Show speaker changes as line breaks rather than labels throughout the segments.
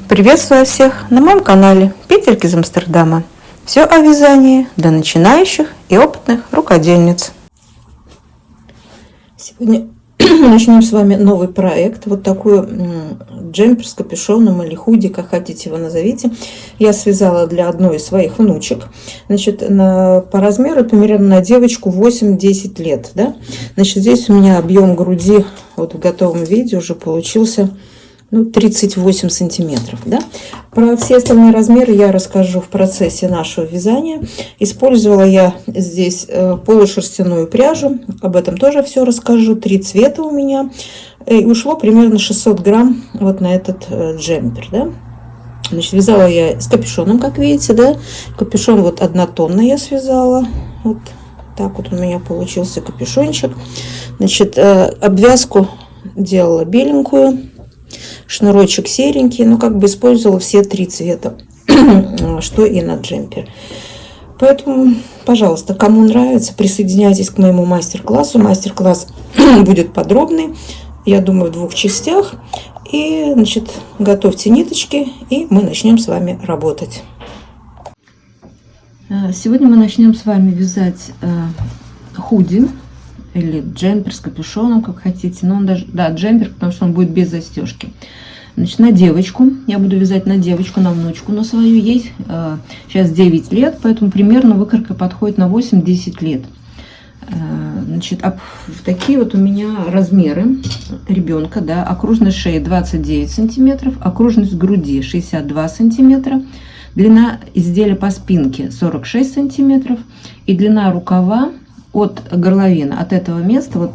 Приветствую всех на моем канале Петельки из Амстердама. Все о вязании для начинающих и опытных рукодельниц. Сегодня начнем с вами новый проект. Вот такой джемпер с капюшоном или худи, как хотите его назовите. Я связала для одной из своих внучек. Значит, по размеру примерно на девочку 8-10 лет. Да? Значит, здесь у меня объем груди вот в готовом виде уже получился 38 сантиметров. Да? Про все остальные размеры я расскажу в процессе нашего вязания. Использовала я здесь полушерстяную пряжу, об этом тоже все расскажу. 3 цвета у меня, и ушло примерно 600 грамм вот на этот джемпер. Да? Значит, вязала я с капюшоном, как видите, да? Капюшон вот однотонный я связала, вот так вот у меня получился капюшончик. Значит, обвязку делала беленькую, шнурочек серенький, как бы использовала все 3 цвета, что и на джемпер. Поэтому, пожалуйста, кому нравится, присоединяйтесь к моему мастер-классу. Мастер-класс будет подробный, я думаю, в 2 частях. И, значит, готовьте ниточки, и мы начнем с вами работать. Сегодня мы начнем с вами вязать худи или джемпер с капюшоном, как хотите. Но он даже, да, джемпер, потому что он будет без застежки. Значит, на девочку. Я буду вязать на девочку, на внучку, на свою. Ей сейчас 9 лет, поэтому примерно выкройка подходит на 8-10 лет. Значит, такие вот у меня размеры ребенка. Да, окружность шеи 29 сантиметров, окружность груди 62 сантиметра, длина изделия по спинке 46 сантиметров и длина рукава от горловины, от этого места, вот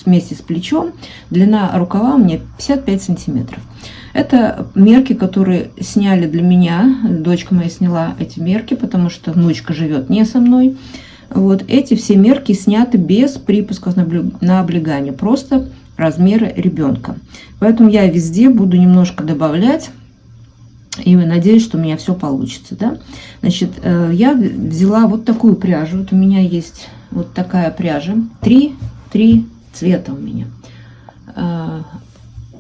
вместе с плечом, длина рукава у меня 55 сантиметров. Это мерки, которые сняли для меня. Дочка моя сняла эти мерки, потому что внучка живет не со мной. Вот эти все мерки сняты без припусков на облегание, просто размеры ребенка. Поэтому я везде буду немножко добавлять. И надеюсь, что у меня все получится. Да? Значит, я взяла вот такую пряжу. Вот у меня есть вот такая пряжа. 3 цвета у меня.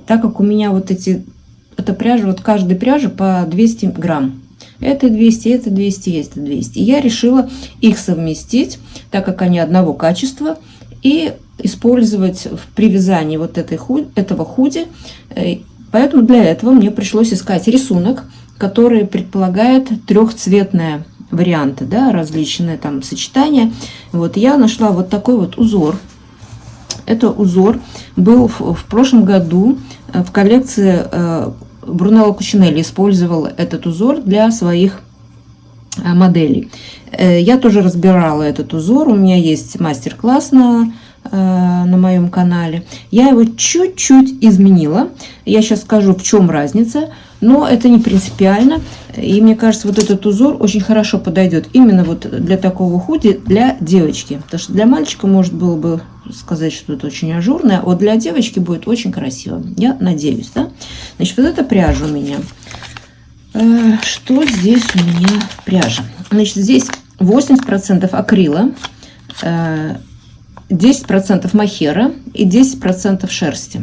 Так как у меня вот эта пряжа, вот каждая пряжа по 200 грамм. Это 200, это 200, это 200. И я решила их совместить, так как они одного качества, и использовать при вязании вот этого худи. Поэтому для этого мне пришлось искать рисунок, который предполагает трехцветные варианты, да, различные там сочетания. Вот я нашла вот такой вот узор. Это узор был в прошлом году в коллекции Брунелло Кучинелли. Использовал этот узор для своих моделей. Я тоже разбирала этот узор. У меня есть мастер-класс на моем канале. Я его чуть-чуть изменила. Я сейчас скажу, в чем разница, но это не принципиально. И мне кажется, вот этот узор очень хорошо подойдет именно вот для такого худи для девочки. Потому что для мальчика может было бы сказать, что это очень ажурное, а вот для девочки будет очень красиво. Я надеюсь, да? Значит, вот эта пряжа у меня. Что здесь у меня пряжа? Значит, здесь 80% акрила, 10% мохера и 10% шерсти.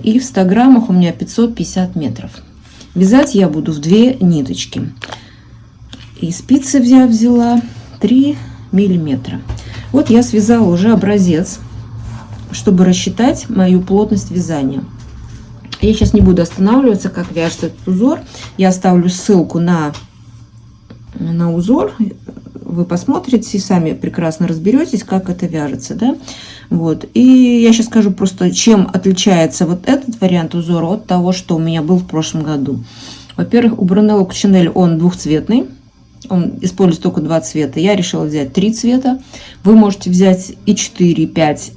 И в 100 граммах у меня 550 метров. Вязать я буду в 2 ниточки. И спицы я взяла 3 миллиметра. Вот я связала уже образец, чтобы рассчитать мою плотность вязания. Я сейчас не буду останавливаться, как вяжется этот узор. Я оставлю ссылку на узор. Вы посмотрите и сами прекрасно разберетесь, как это вяжется, да? Вот. И я сейчас скажу просто, чем отличается вот этот вариант узора от того, что у меня был в прошлом году. Во-первых, у Брунелло Кучинелли он двухцветный. Он использует только 2 цвета. Я решила взять 3 цвета. Вы можете взять и 4, и 5,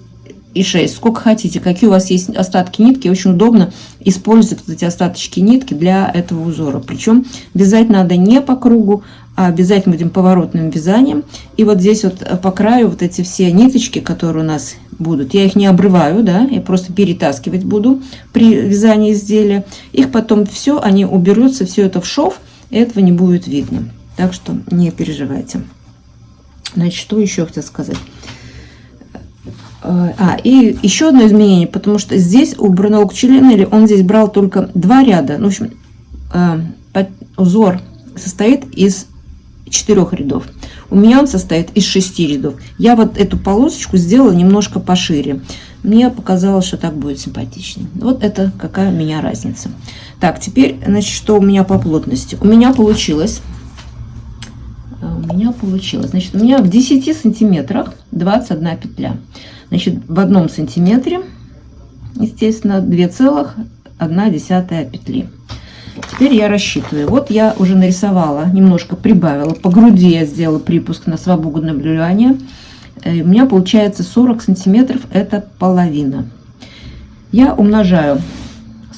и 6, сколько хотите. Какие у вас есть остатки нитки. Очень удобно использовать эти остаточки нитки для этого узора. Причем вязать надо не по кругу, а обязательно будем поворотным вязанием. И вот здесь вот по краю вот эти все ниточки, которые у нас будут, я их не обрываю, да, я просто перетаскивать буду при вязании изделия. Их потом все, они уберутся, все это в шов, и этого не будет видно. Так что не переживайте. Значит, что еще хотел сказать. И еще одно изменение, потому что здесь у Брунелло Кучелинелли он здесь брал только 2 ряда. Ну, в общем, узор состоит из 4 рядов. У меня он состоит из 6 рядов. Я вот эту полосочку сделала немножко пошире. Мне показалось, что так будет симпатичнее. Вот это какая у меня разница. Так, теперь, значит, что у меня по плотности? У меня получилось, значит, у меня в 10 сантиметрах 21 петля. Значит, в 1 сантиметре, естественно, 2,1 петли. Теперь я рассчитываю. Вот я уже нарисовала, немножко прибавила. По груди я сделала припуск на свободное наблюдение. У меня получается 40 сантиметров, это половина. Я умножаю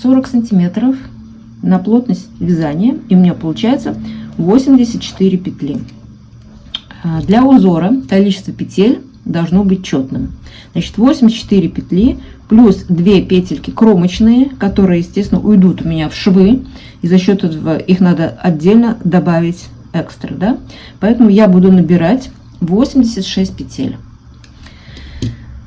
40 сантиметров на плотность вязания, и у меня получается 84 петли. Для узора количество петель должно быть четным. Значит, 84 петли плюс 2 петельки кромочные, которые, естественно, уйдут у меня в швы, и за счет этого их надо отдельно добавить экстра, да? Поэтому я буду набирать 86 петель.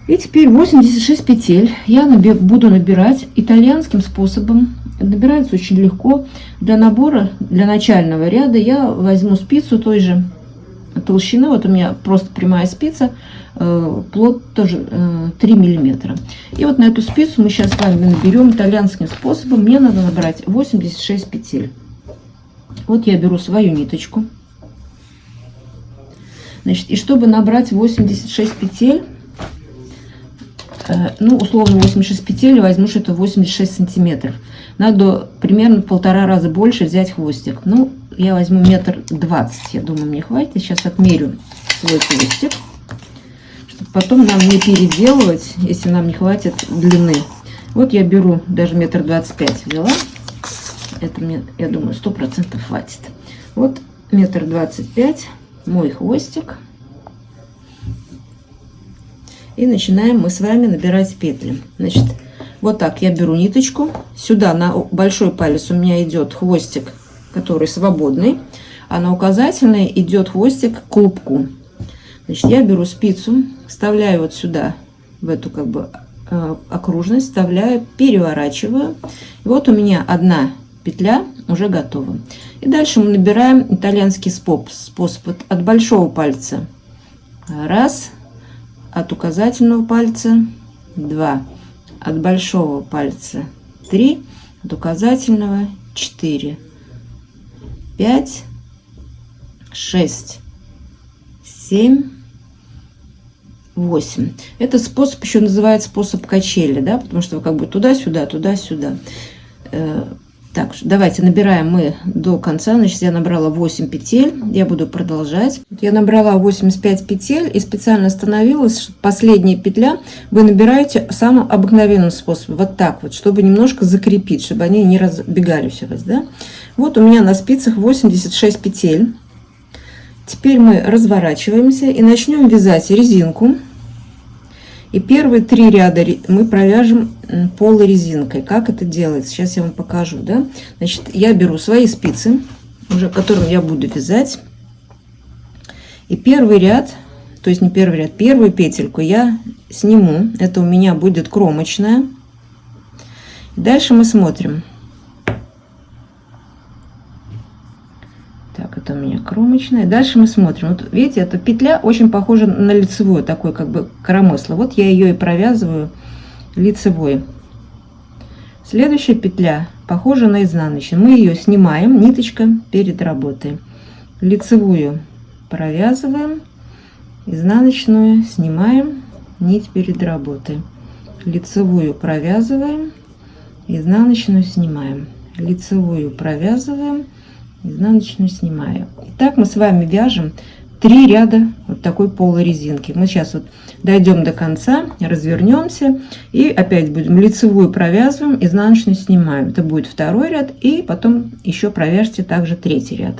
И теперь 86 петель я буду набирать итальянским способом. Набирается очень легко. Для набора, для начального ряда я возьму спицу той же толщины. Вот у меня просто прямая спица, плот тоже 3 миллиметра. И вот на эту спицу мы сейчас с вами наберем итальянским способом. Мне надо набрать 86 петель. Вот я беру свою ниточку. Значит, и чтобы набрать 86 петель, ну, условно 86 петель, возьму, что это 86 сантиметров. Надо примерно в 1,5 раза больше взять хвостик. Ну, я возьму 1,20 м, я думаю, мне хватит. Сейчас отмерю свой хвостик, чтобы потом нам не переделывать, если нам не хватит длины. Вот я беру, даже 1,25 м взяла. Это мне, я думаю, 100% хватит. Вот 1,25 м. Мой хвостик, и начинаем мы с вами набирать петли. Значит, вот так я беру ниточку, сюда на большой палец у меня идет хвостик, который свободный, а на указательный идет хвостик к клубку. Значит, я беру спицу, вставляю вот сюда, в эту как бы окружность, вставляю, переворачиваю. И вот у меня 1 петля уже готова. И дальше мы набираем итальянский способ от большого пальца 1, от указательного пальца 2, от большого пальца 3, от указательного 4, 5, 6, 7, 8. Этот способ еще называется способ качели, да, потому что как бы туда-сюда, туда-сюда. Так, давайте набираем мы до конца. Значит, я набрала 8 петель. Я буду продолжать. Я набрала 85 петель и специально остановилась, что последняя петля вы набираете самым обыкновенным способом. Вот так вот, чтобы немножко закрепить, чтобы они не разбегались у вас, да? Вот у меня на спицах 86 петель. Теперь мы разворачиваемся и начнем вязать резинку. И первые 3 ряда мы провяжем полой резинкой. Как это делается? Сейчас я вам покажу, да? Значит, я беру свои спицы, уже которым я буду вязать. И первый ряд, то есть не первый ряд, первую петельку я сниму. Это у меня будет кромочная. Дальше мы смотрим. Так, это у меня кромочная. Дальше мы смотрим. Вот видите, эта петля очень похожа на лицевую, такой как бы коромысло. Вот я ее и провязываю лицевой. Следующая петля похожа на изнаночную. Мы ее снимаем, ниточка перед работой. Лицевую провязываем, изнаночную снимаем, нить перед работой. Лицевую провязываем, изнаночную снимаем. Лицевую провязываем, изнаночную снимаю. Итак, мы с вами вяжем 3 ряда вот такой полой резинки. Мы сейчас вот дойдем до конца, развернемся и опять будем лицевую провязываем, изнаночную снимаем. Это будет 2-й ряд, и потом еще провяжьте также 3-й ряд.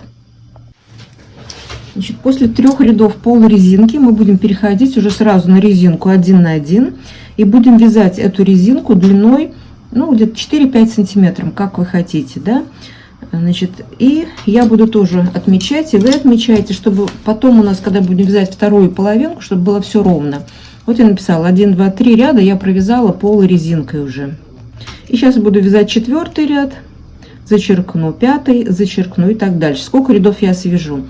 Значит, после 3 рядов полой резинки мы будем переходить уже сразу на резинку 1 на 1 и будем вязать эту резинку длиной, ну, где-то 4-5 сантиметров, как вы хотите, да. Значит, и я буду тоже отмечать, и вы отмечаете, чтобы потом у нас, когда будем вязать 2-ю половинку, чтобы было все ровно. Вот я написала 1, 2, 3 ряда, я провязала полой резинкой уже. И сейчас буду вязать 4 ряд, зачеркну 5, зачеркну и так дальше. Сколько рядов я свяжу.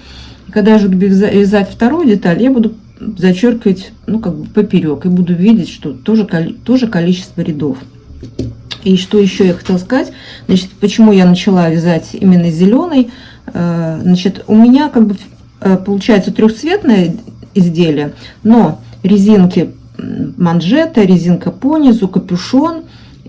И когда я буду вязать вторую деталь, я буду зачеркивать, ну, как бы поперек, и буду видеть, что тоже количество рядов. И что еще я хотела сказать, значит, почему я начала вязать именно зеленый. Значит, у меня как бы получается трехцветное изделие, но резинки манжета, резинка по низу, капюшон,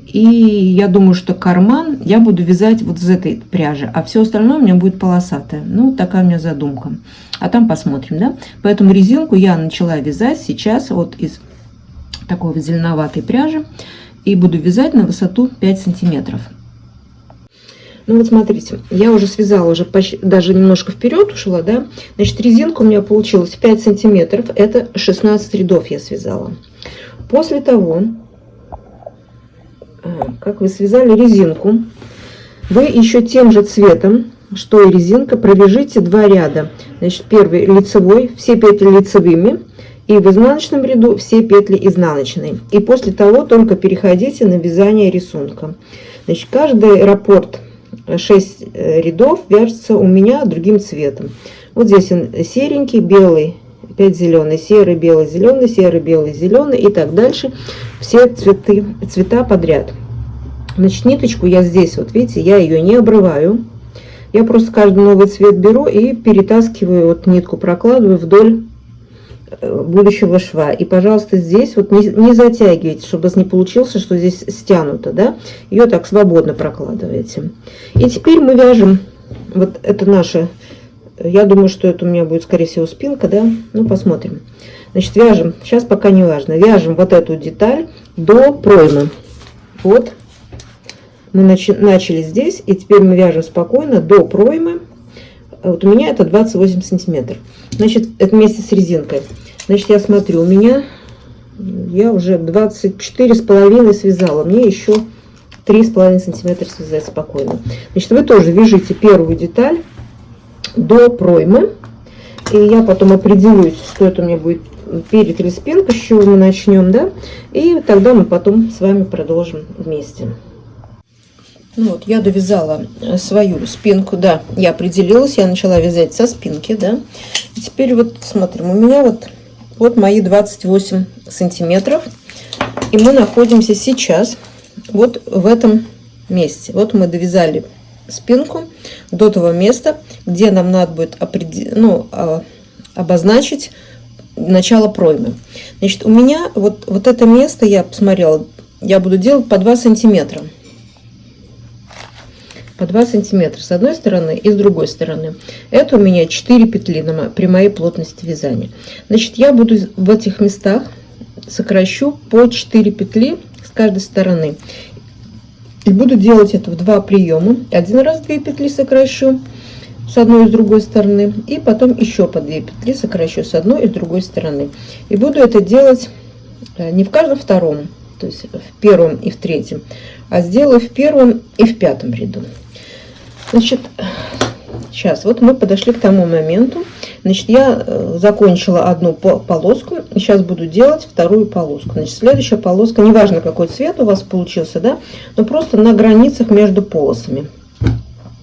и я думаю, что карман я буду вязать вот из этой пряжи, а все остальное у меня будет полосатое. Ну, такая у меня задумка. А там посмотрим, да? Поэтому резинку я начала вязать сейчас вот из такой вот зеленоватой пряжи, и буду вязать на высоту 5 сантиметров. Ну вот смотрите, я уже связала, уже почти, даже немножко вперед ушла, да. Значит, резинка у меня получилась 5 сантиметров, это 16 рядов я связала. После того, как вы связали резинку, вы еще тем же цветом, что и резинка, провяжите 2 ряда. Значит, первый лицевой, все петли лицевыми, и в изнаночном ряду все петли изнаночные. И после того только переходите на вязание рисунка. Значит, каждый раппорт 6 рядов вяжется у меня другим цветом. Вот здесь он серенький, белый, опять зеленый, серый, белый, зеленый, серый, белый, зеленый и так дальше. Все цвета подряд. Значит, ниточку я здесь, вот видите, я ее не обрываю. Я просто каждый новый цвет беру и перетаскиваю, вот нитку прокладываю вдоль будущего шва. И, пожалуйста, здесь вот не затягивайте, чтобы не получилось, что здесь стянуто, да. Ее так свободно прокладываете. И теперь мы вяжем, вот это наша, я думаю, что это у меня будет, скорее всего, спинка, да. Ну, посмотрим. Значит, вяжем, сейчас пока не важно, вяжем вот эту деталь до проймы. Вот, мы начали здесь, и теперь мы вяжем спокойно до проймы. Вот у меня это 28 сантиметров. Значит, это вместе с резинкой. Значит, я смотрю, у меня, я уже 24,5 связала. Мне еще 3,5 сантиметра связать спокойно. Значит, вы тоже вяжите первую деталь до проймы. И я потом определюсь, что это у меня будет перед или спинка, с чего мы начнем, да. И тогда мы потом с вами продолжим вместе. Ну вот, я довязала свою спинку, да, я определилась, я начала вязать со спинки, да. И теперь вот смотрим, у меня вот мои 28 сантиметров, и мы находимся сейчас вот в этом месте. Вот мы довязали спинку до того места, где нам надо будет обозначить начало проймы. Значит, у меня вот это место, я посмотрела, я буду делать по 2 сантиметра. По 2 сантиметра с одной стороны и с другой стороны. Это у меня 4 петли при моей плотности вязания. Значит, я буду в этих местах сокращу по 4 петли с каждой стороны. И буду делать это в 2 приема. Один раз 2 петли сокращу с одной и с другой стороны. И потом еще по 2 петли сокращу с одной и с другой стороны. И буду это делать не в каждом втором, то есть в первом и в третьем, а сделаю в первом и в пятом ряду. Значит, сейчас вот мы подошли к тому моменту. Значит, я закончила одну полоску, и сейчас буду делать вторую полоску. Значит, следующая полоска, неважно какой цвет у вас получился, да, но просто на границах между полосами.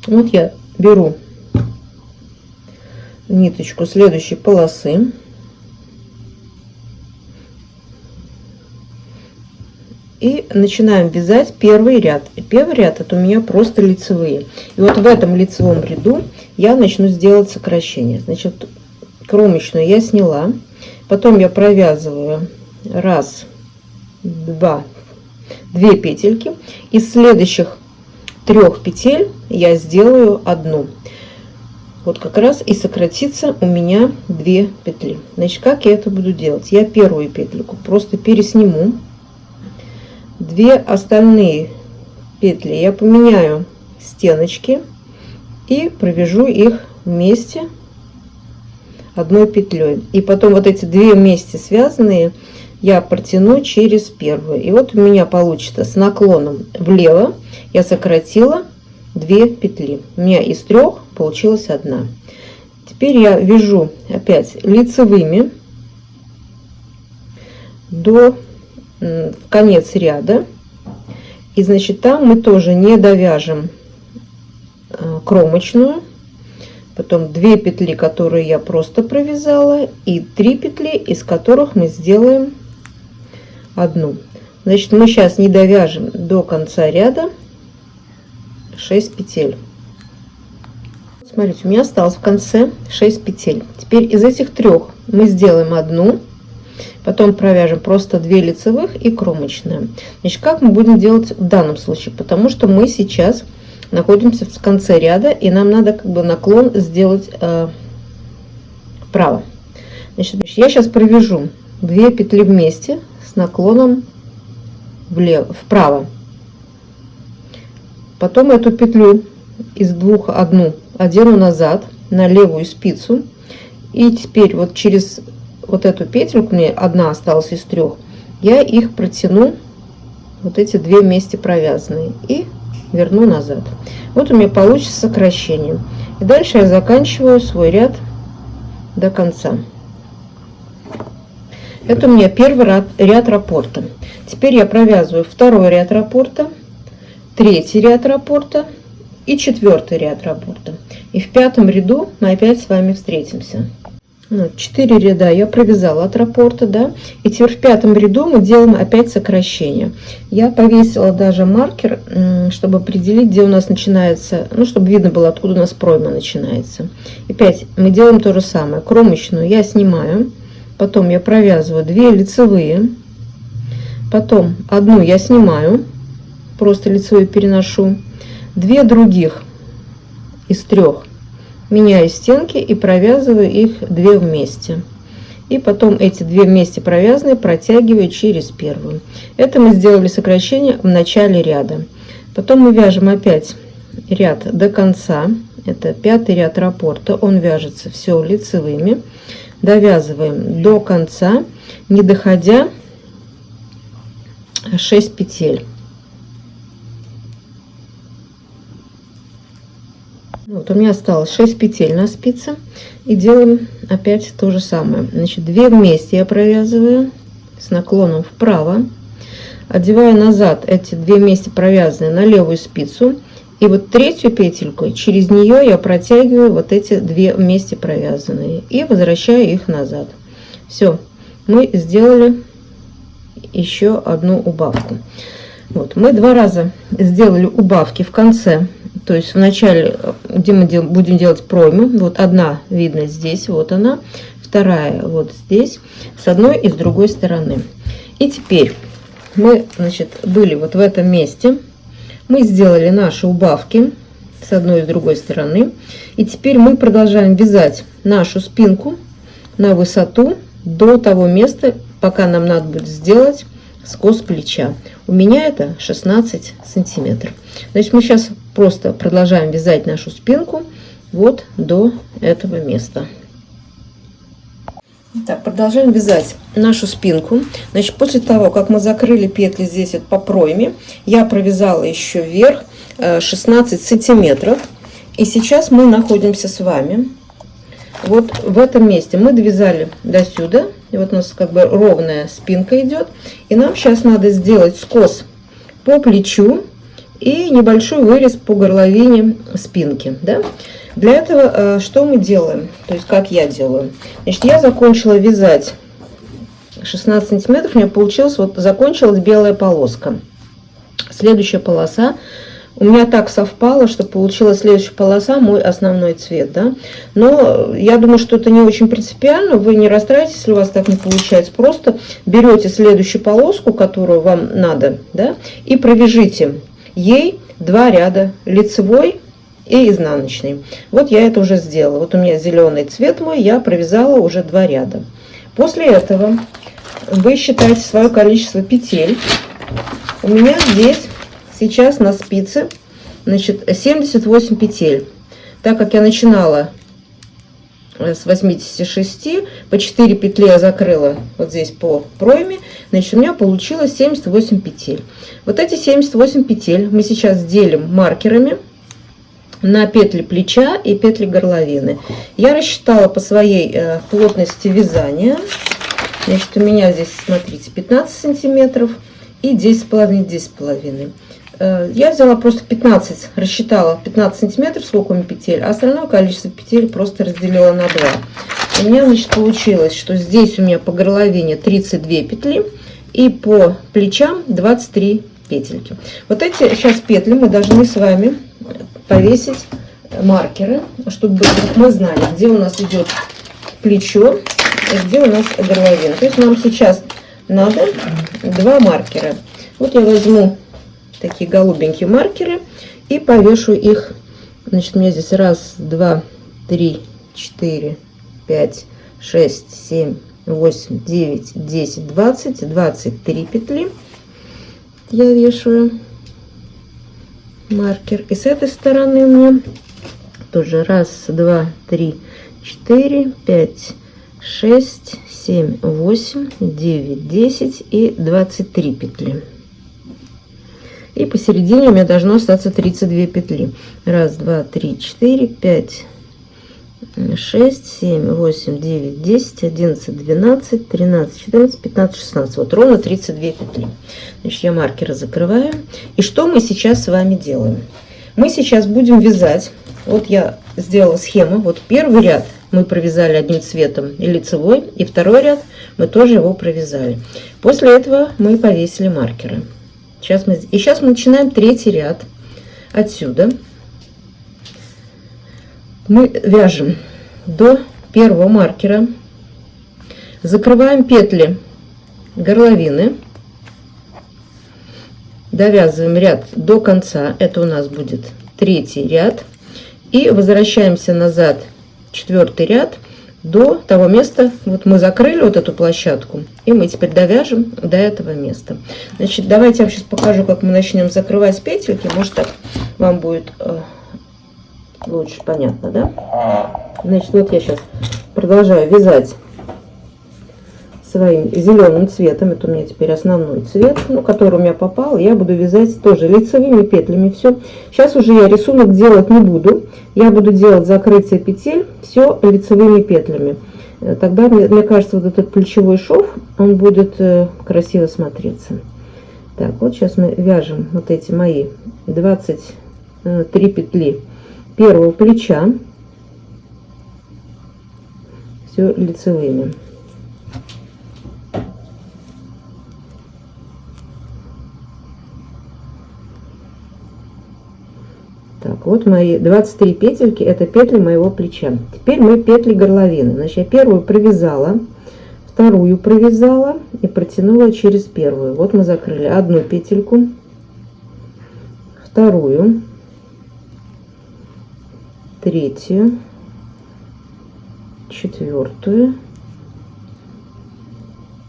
Вот я беру ниточку следующей полосы. И начинаем вязать первый ряд. И первый ряд это у меня просто лицевые. И вот в этом лицевом ряду я начну сделать сокращение. Значит, кромочную я сняла. Потом я провязываю 1, 2 петельки. Из следующих 3 петель я сделаю 1. Вот как раз и сократится у меня 2 петли. Значит, как я это буду делать? Я первую петельку просто пересниму. 2 остальные петли я поменяю стеночки и провяжу их вместе одной петлей. И потом вот эти 2 вместе связанные я протяну через первую. И вот у меня получится с наклоном влево я сократила 2 петли. У меня из 3 получилась 1. Теперь я вяжу опять лицевыми. до конец ряда. И значит, там мы тоже не довяжем кромочную. Потом 2 петли, которые я просто провязала, и 3 петли, из которых мы сделаем одну. Значит, мы сейчас не довяжем до конца ряда 6 петель. Смотрите, у меня осталось в конце 6 петель. Теперь из этих 3 мы сделаем одну, потом провяжем просто 2 лицевых и кромочная. Значит, как мы будем делать в данном случае? Потому что мы сейчас находимся в конце ряда, и нам надо как бы наклон сделать вправо. Значит, я сейчас провяжу 2 петли вместе с наклоном вправо. Потом эту петлю из 2 одену назад на левую спицу, и теперь вот через вот эту петельку, мне одна осталась из 3, я их протяну, вот эти 2 вместе провязанные, и верну назад. Вот у меня получится сокращение. И дальше я заканчиваю свой ряд до конца. Это у меня первый ряд раппорта. Теперь я провязываю 2-й ряд раппорта, 3-й ряд раппорта и 4-й ряд раппорта. И в 5-м ряду мы опять с вами встретимся. 4 ряда я провязала от раппорта, да, и теперь в 5-м ряду мы делаем опять сокращение. Я повесила даже маркер, чтобы определить, где у нас начинается, ну, чтобы видно было, откуда у нас пройма начинается. И опять мы делаем то же самое. Кромочную я снимаю, потом я провязываю 2 лицевые, потом одну я снимаю, просто лицевую переношу, 2 других из 3 меняю стенки и провязываю их 2 вместе. И потом эти 2 вместе провязанные протягиваю через первую. Это мы сделали сокращение в начале ряда. Потом мы вяжем опять ряд до конца. Это 5-й ряд раппорта. Он вяжется все лицевыми. Довязываем до конца, не доходя 6 петель. Вот у меня осталось 6 петель на спице, и делаем опять то же самое. Значит, 2 вместе я провязываю с наклоном вправо, одеваю назад эти 2 вместе провязанные на левую спицу, и вот 3-ю петельку через нее я протягиваю вот эти 2 вместе провязанные и возвращаю их назад. Все, мы сделали еще одну убавку. Вот, мы 2 раза сделали убавки в конце. То есть в начале, где мы будем делать пройму, вот одна видно здесь, вот она, вторая вот здесь, с одной и с другой стороны. И теперь мы, значит, были вот в этом месте, мы сделали наши убавки с одной и с другой стороны. И теперь мы продолжаем вязать нашу спинку на высоту до того места, пока нам надо будет сделать скос плеча. У меня это 16 сантиметров. Значит, мы сейчас просто продолжаем вязать нашу спинку вот до этого места. Так, продолжаем вязать нашу спинку. Значит, после того, как мы закрыли петли здесь вот по пройме, я провязала еще вверх 16 сантиметров. И сейчас мы находимся с вами вот в этом месте. Мы довязали до сюда. И вот у нас как бы ровная спинка идет. И нам сейчас надо сделать скос по плечу и небольшой вырез по горловине спинки. Да? Для этого что мы делаем? То есть как я делаю? Значит, я закончила вязать 16 сантиметров. У меня получилось, вот закончилась белая полоска. Следующая полоса. У меня так совпало, что получилась следующая полоса, мой основной цвет, да. Но я думаю, что это не очень принципиально, вы не расстраивайтесь, если у вас так не получается. Просто берете следующую полоску, которую вам надо, да, и провяжите ей 2 ряда, лицевой и изнаночный. Вот я это уже сделала. Вот у меня зеленый цвет мой, я провязала уже 2 ряда. После этого вы считаете свое количество петель. У меня здесь сейчас на спице, значит, 78 петель. Так как я начинала с 86, по 4 петли я закрыла вот здесь по пройме, значит, у меня получилось 78 петель. Вот эти 78 петель мы сейчас делим маркерами на петли плеча и петли горловины. Я рассчитала по своей плотности вязания. Значит, у меня здесь, смотрите, 15 сантиметров и 10,5, 10,5. Я взяла просто 15, рассчитала 15 сантиметров, сколько у меня петель, а остальное количество петель просто разделила на 2. У меня, значит, получилось, что здесь у меня по горловине 32 петли и по плечам 23 петельки. Вот эти сейчас петли мы должны с вами повесить маркеры, чтобы мы знали, где у нас идет плечо и где у нас горловина. То есть нам сейчас надо 2 маркера. Вот я возьму такие голубенькие маркеры и повешу их. Значит, у меня здесь 1, 2, 3, 4, 5, 6, 7, 8, 9, 10, 20, 23 петли. Я вешаю маркер. И с этой стороны у меня тоже 1, 2, 3, 4, 5, 6, 7, 8, 9, 10 и 23 петли. И посередине у меня должно остаться 32 петли. 1, 2, 3, 4, 5, 6, 7, 8, 9, 10, 11, 12, 13, 14, 15, 16. Вот ровно 32 петли. Значит, я маркеры закрываю. И что мы сейчас с вами делаем? Мы сейчас будем вязать. Вот я сделала схему. Вот первый ряд мы провязали одним цветом и лицевой. И второй ряд мы тоже его провязали. После этого мы повесили маркеры. Сейчас мы начинаем третий ряд. Отсюда мы вяжем до первого маркера, закрываем петли горловины, довязываем ряд до конца, это у нас будет третий ряд, и возвращаемся назад, четвертый ряд, до того места. Вот мы закрыли вот эту площадку, и мы теперь довяжем до этого места. Значит, давайте я вам сейчас покажу, как мы начнем закрывать петельки. Может, так вам будет лучше понятно, да? Значит, вот я сейчас продолжаю вязать своим зеленым цветом. Это у меня теперь основной цвет, ну, который у меня попал. Я буду вязать тоже лицевыми петлями все. Сейчас уже я рисунок делать не буду. Я буду делать закрытие петель все лицевыми петлями. Тогда, мне кажется, вот этот плечевой шов, он будет красиво смотреться. Так, вот сейчас мы вяжем вот эти мои 23 петли первого плеча. Все лицевыми. Так, вот мои 23 петельки, это петли моего плеча. Теперь мы петли горловины. Значит, я первую провязала, вторую провязала и протянула через первую. Вот мы закрыли одну петельку, вторую, третью, четвертую,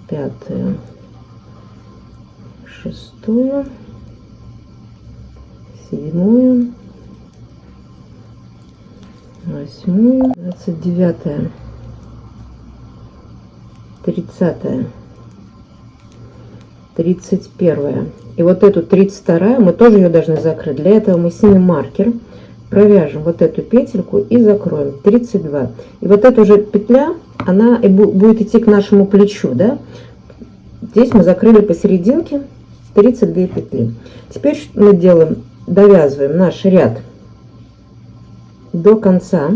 пятую, шестую, седьмую, 8, 29, 30, 31. И вот эту 32 мы тоже ее должны закрыть. Для этого мы снимем маркер, провяжем вот эту петельку и закроем 32. И вот эта уже петля, она будет идти к нашему плечу, да? Здесь мы закрыли посерединке 32 петли. Теперь мы делаем, довязываем наш ряд до конца.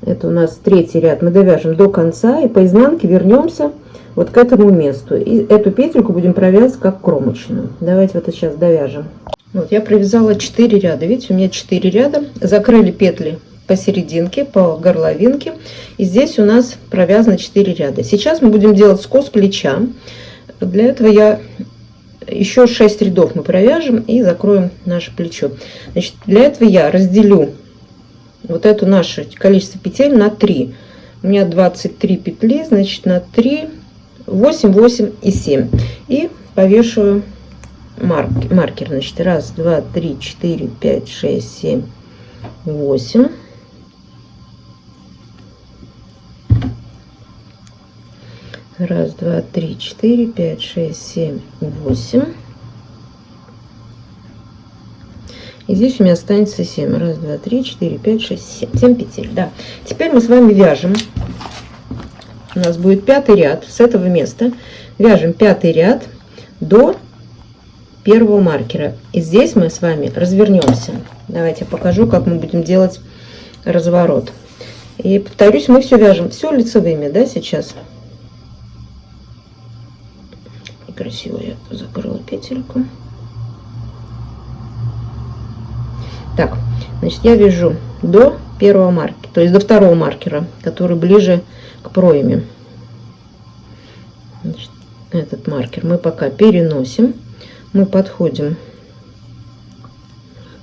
Это у нас третий ряд. Мы довяжем до конца и по изнанке вернемся вот к этому месту. И эту петельку будем провязывать как кромочную. Давайте вот это сейчас довяжем. Вот я провязала 4 ряда. Видите, у меня 4 ряда. Закрыли петли посерединке, по горловинке. И здесь у нас провязано 4 ряда. Сейчас мы будем делать скос плеча. Для этого я еще 6 рядов мы провяжем и закроем наше плечо. Значит, для этого я разделю вот это наше количество петель на 3. У меня 23 петли, значит, на 3, 8, 8 и 7. И повешаю маркер. Значит, 1, 2, 3, 4, 5, 6, 7, 8. Раз, два, три, 4, 5, 6, 7, 8. И здесь у меня останется 7. Раз, два, три, 4, 5, 6, 7. 7 петель, да. Теперь мы с вами вяжем у нас будет 5-й ряд. С этого места вяжем 5-й ряд до первого маркера. И здесь мы с вами развернемся. Давайте я покажу, как мы будем делать разворот. И повторюсь, мы все вяжем, все лицевыми, да, сейчас. Красиво я закрыла петельку. Так, значит, я вяжу до первого маркера, то есть до второго маркера, который ближе к пройме. Значит, этот маркер мы пока переносим. Мы подходим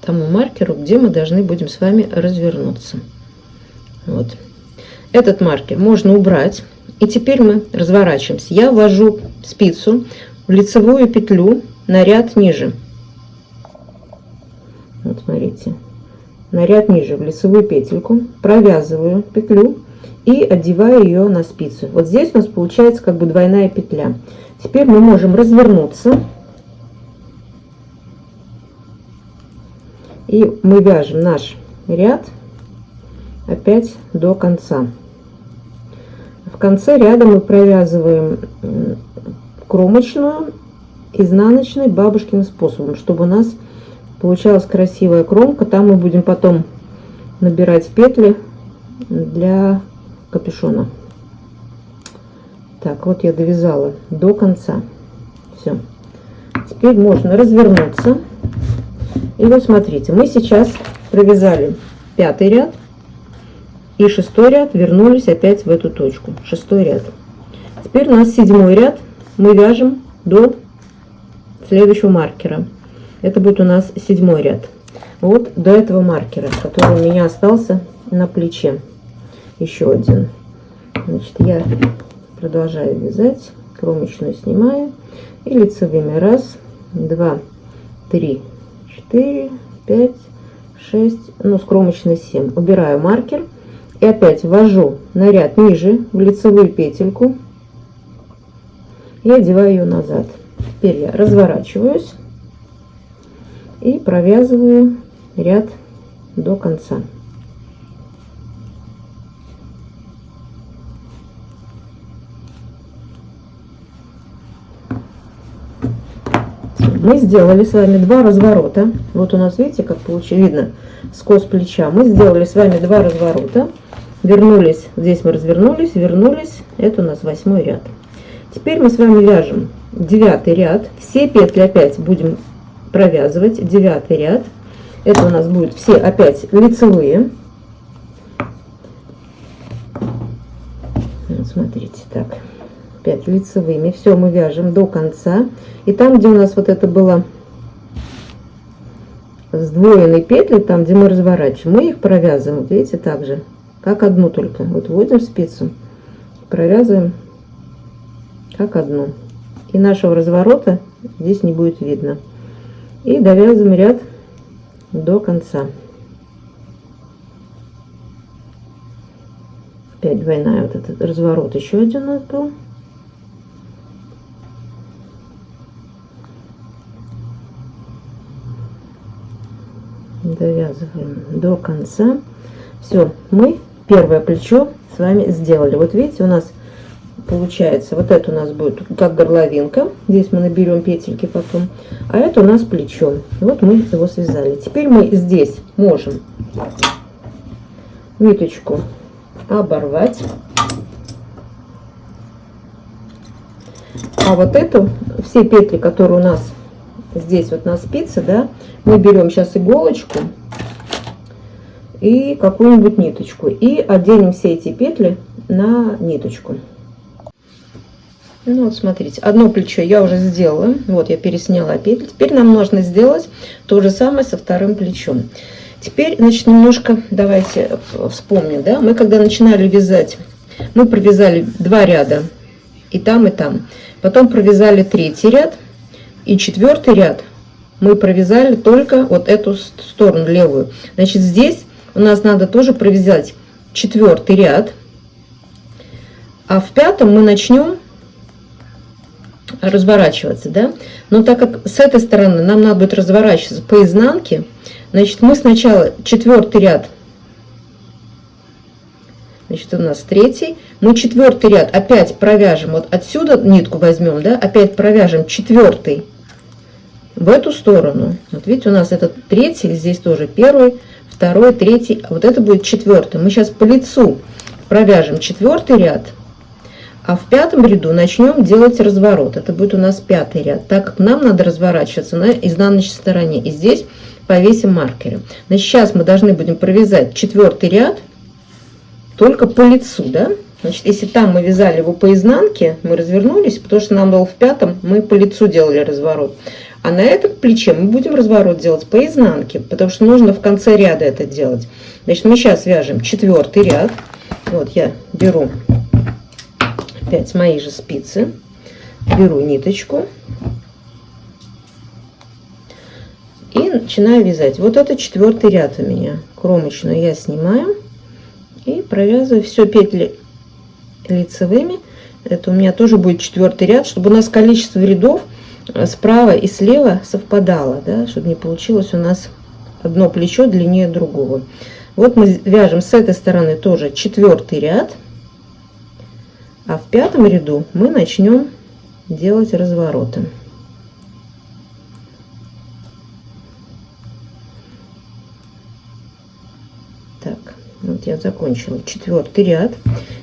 к тому маркеру, где мы должны будем с вами развернуться. Вот. Этот маркер можно убрать. И теперь мы разворачиваемся. Я ввожу спицу в лицевую петлю на ряд ниже. Вот смотрите. На ряд ниже, в лицевую петельку. Провязываю петлю и одеваю ее на спицу. Вот здесь у нас получается как бы двойная петля. Теперь мы можем развернуться. И мы вяжем наш ряд опять до конца. В конце ряда мы провязываем кромочную, изнаночной, бабушкиным способом, чтобы у нас получалась красивая кромка. Там мы будем потом набирать петли для капюшона. Так, вот я довязала до конца. Все. Теперь можно развернуться. И вот смотрите, мы сейчас провязали 5-й ряд. И 6-й ряд, вернулись опять в эту точку. 6-й ряд. Теперь у нас 7-й ряд. Мы вяжем до следующего маркера. Это будет у нас 7-й ряд. Вот до этого маркера, который у меня остался на плече. Еще один. Значит, я продолжаю вязать. Кромочную снимаю. И лицевыми. 1, 2, 3, 4, 5, 6. Ну, с кромочной 7. Убираю маркер. И опять ввожу на ряд ниже в лицевую петельку и одеваю ее назад. Теперь я разворачиваюсь и провязываю ряд до конца. Мы сделали с вами 2 разворота. Вот у нас, видите, как получилось, видно, скос плеча. Мы сделали с вами 2 разворота. Вернулись, здесь мы развернулись, вернулись. Это у нас 8-й ряд. Теперь мы с вами вяжем 9-й ряд. Все петли опять будем провязывать. 9-й ряд. Это у нас будут все опять лицевые. Вот, смотрите, так. 5 лицевыми. Все мы вяжем до конца. И там, где у нас вот это было сдвоенные петли, там, где мы разворачиваем, мы их провязываем, вот видите, так же, как одну только. Вот вводим спицу, провязываем как одну. И нашего разворота здесь не будет видно. И довязываем ряд до конца. Опять двойная вот этот разворот, еще один у нас был. Довязываем до конца. Все, мы первое плечо с вами сделали. Вот видите, у нас получается, вот это у нас будет как горловинка. Здесь мы наберем петельки потом. А это у нас плечо. Вот мы его связали. Теперь мы здесь можем ниточку оборвать. А вот эту, все петли, которые у нас здесь вот на спице, да, мы берем сейчас иголочку и какую-нибудь ниточку и оденем все эти петли на ниточку. Ну вот смотрите, одно плечо я уже сделала, вот я пересняла петли. Теперь нам нужно сделать то же самое со вторым плечом. Теперь, значит, немножко давайте вспомним, да, мы когда начинали вязать, мы провязали 2 ряда и там, потом провязали 3-й ряд и 4-й ряд мы провязали только вот эту сторону левую. Значит, здесь у нас надо тоже провязать 4-й ряд, а в 5-м мы начнем разворачиваться, да. Но так как с этой стороны нам надо будет разворачиваться по изнанке, значит, мы сначала 4-й ряд, значит, у нас 3-й, Мы 4-й ряд опять провяжем, вот отсюда нитку возьмем, да, опять провяжем 4-й в эту сторону. Вот видите, у нас этот 3-й, здесь тоже 1-й, 2-й, 3-й, а вот это будет 4-й. Мы сейчас по лицу провяжем 4-й ряд, а в 5-м ряду начнем делать разворот. Это будет у нас 5-й ряд, так как нам надо разворачиваться на изнаночной стороне. И здесь повесим маркеры. Значит, сейчас мы должны будем провязать 4-й ряд только по лицу, да? Значит, если там мы вязали его по изнанке, мы развернулись, потому что нам было в 5-м, мы по лицу делали разворот. А на этом плече мы будем разворот делать по изнанке, потому что нужно в конце ряда это делать. Значит, мы сейчас вяжем 4-й ряд. Вот я беру опять мои же спицы, беру ниточку и начинаю вязать. Вот это 4-й ряд у меня. Кромочную я снимаю и провязываю все петли лицевыми. Это у меня тоже будет 4-й ряд, чтобы у нас количество рядов справа и слева совпадало, да, чтобы не получилось у нас одно плечо длиннее другого. Вот мы вяжем с этой стороны тоже 4-й ряд, а в 5-м ряду мы начнем делать развороты. Так, вот я закончила 4-й ряд.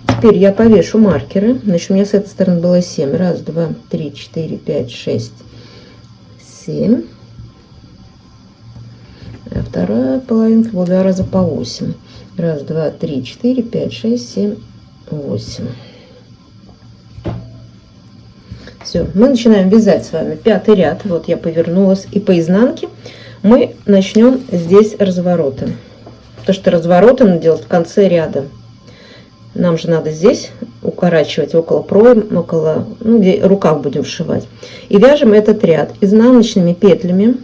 Теперь я повешу маркеры. Значит, у меня с этой стороны было 7. 1, 2, 3, 4, 5, 6, 7. А вторая половинка была 2 раза по 8. 1, 2, 3, 4, 5, 6, 7, 8. Все, мы начинаем вязать с вами 5-й ряд. Вот я повернулась, и по изнанке мы начнем здесь развороты. Потому что развороты надо делать в конце ряда. Нам же надо здесь укорачивать около пройм, около, ну, где рукав будем вшивать. И вяжем этот ряд изнаночными петлями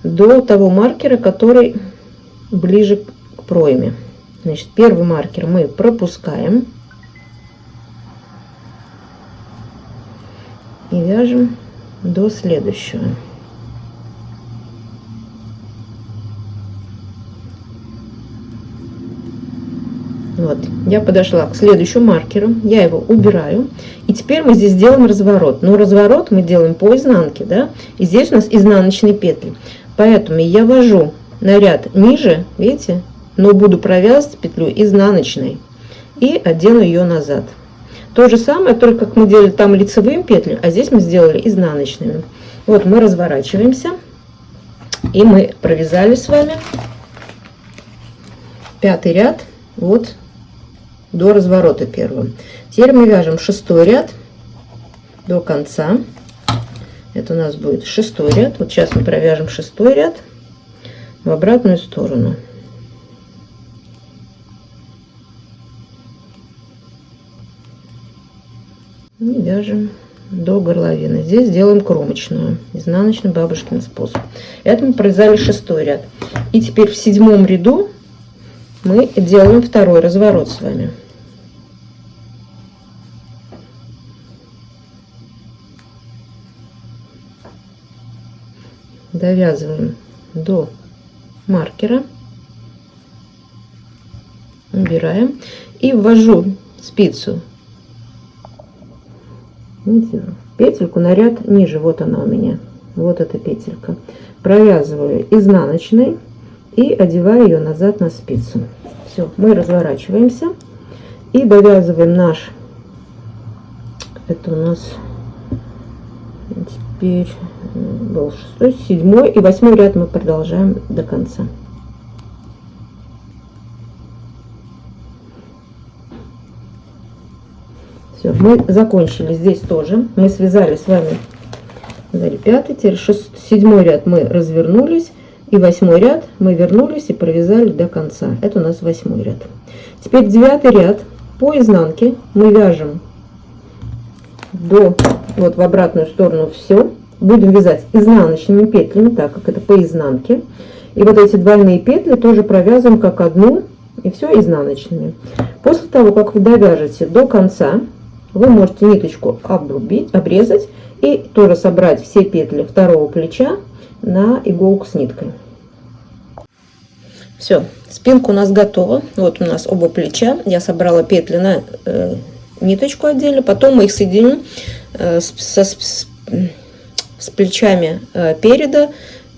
до того маркера, который ближе к пройме. Значит, первый маркер мы пропускаем и вяжем до следующего. Вот, я подошла к следующему маркеру, я его убираю, и теперь мы здесь делаем разворот. Но разворот мы делаем по изнанке, да, и здесь у нас изнаночные петли. Поэтому я ввожу на ряд ниже, видите, но буду провязывать петлю изнаночной и одену ее назад. То же самое, только как мы делали там лицевыми петлями, а здесь мы сделали изнаночными. Вот мы разворачиваемся, и мы провязали с вами 5-й ряд, вот, до разворота первым. Теперь мы вяжем 6-й ряд до конца. Это у нас будет 6-й ряд. Вот сейчас мы провяжем 6-й ряд в обратную сторону. И вяжем до горловины. Здесь делаем кромочную, изнаночный бабушкин способ. Это мы провязали 6-й ряд. И теперь в 7-м ряду мы делаем 2-й разворот с вами. Довязываем до маркера, убираем и ввожу спицу, видите, в петельку на ряд ниже. Вот она у меня, вот эта петелька. Провязываю изнаночной и одеваю ее назад на спицу. Все, мы разворачиваемся и довязываем наш, это у нас теперь был 6-й, 7-й и 8-й ряд мы продолжаем до конца. Все, мы закончили здесь тоже. Мы связали с вами 5-й, теперь 7-й ряд мы развернулись, и 8-й ряд мы вернулись и провязали до конца. Это у нас 8-й ряд. Теперь 9-й ряд по изнанке мы вяжем до, вот в обратную сторону все. Будем вязать изнаночными петлями, так как это по изнанке. И вот эти двойные петли тоже провязываем как одну, и все изнаночными. После того, как вы довяжете до конца, вы можете ниточку обрезать и тоже собрать все петли второго плеча на иголку с ниткой. Все, спинка у нас готова. Вот у нас оба плеча. Я собрала петли на ниточку отдельно. Потом мы их соединим с плечами переда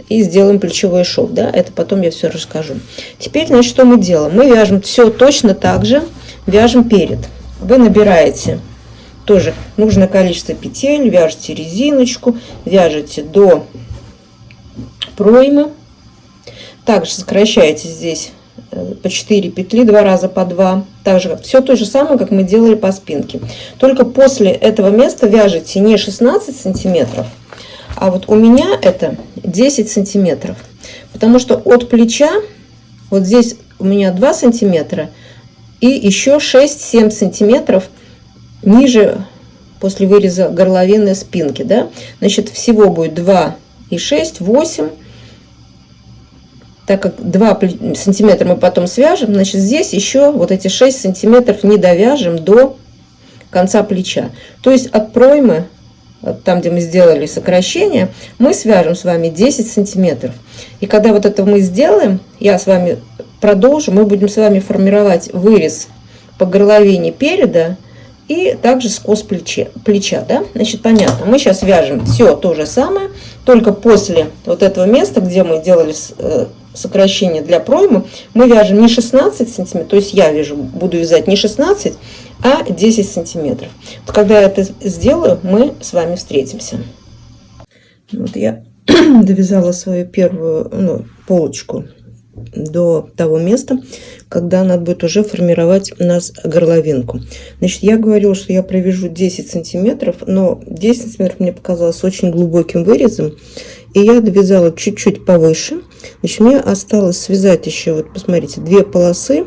и сделаем плечевой шов. Да? Это потом я все расскажу. Теперь, значит, что мы делаем? Мы вяжем все точно так же. Вяжем перед. Вы набираете тоже нужное количество петель, вяжете резиночку, вяжете до проймы. Также сокращаете здесь по 4 петли, 2 раза по 2. Также все то же самое, как мы делали по спинке. Только после этого места вяжете не 16 сантиметров, а вот у меня это 10 сантиметров. Потому что от плеча вот здесь у меня 2 сантиметра и еще 6-7 сантиметров ниже после выреза горловины спинки. Да? Значит, всего будет 2 и 6, 8. Так как 2 сантиметра мы потом свяжем, значит, здесь еще вот эти 6 сантиметров не довяжем до конца плеча. То есть от проймы, там, где мы сделали сокращение, мы свяжем с вами 10 сантиметров. И когда вот это мы сделаем, я с вами продолжу, мы будем с вами формировать вырез по горловине переда и также скос плеча. Да? Значит, понятно. Мы сейчас вяжем все то же самое, только после вот этого места, где мы делали сокращение для проймы, мы вяжем не 16 сантиметров, то есть я буду вязать не 16, а 10 сантиметров. Вот когда я это сделаю, мы с вами встретимся. Вот я довязала свою первую полочку до того места, когда надо будет уже формировать у нас горловинку. Значит, я говорила, что я провяжу 10 сантиметров, но 10 сантиметров мне показалось очень глубоким вырезом, и я довязала чуть-чуть повыше. Значит, мне осталось связать еще, вот посмотрите, 2 полосы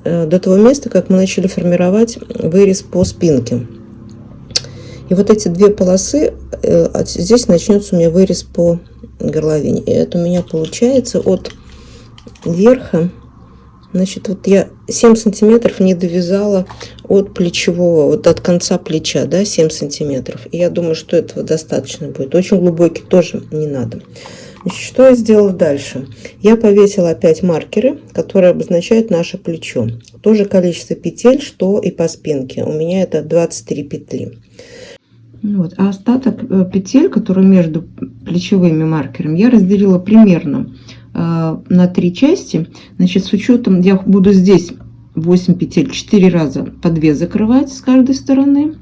до того места, как мы начали формировать вырез по спинке. И вот эти 2 полосы, здесь начнется у меня вырез по горловине. И это у меня получается от верха. Значит, вот я 7 сантиметров не довязала от плечевого, вот от конца плеча, да, 7 сантиметров. И я думаю, что этого достаточно будет. Очень глубокий тоже не надо. Значит, что я сделала дальше? Я повесила опять маркеры, которые обозначают наше плечо. То же количество петель, что и по спинке. У меня это 23 петли. Вот. А остаток петель, которые между плечевыми маркерами, я разделила примерно на 3 части. Значит, с учетом, я буду здесь 8 петель 4 раза по 2 закрывать с каждой стороны,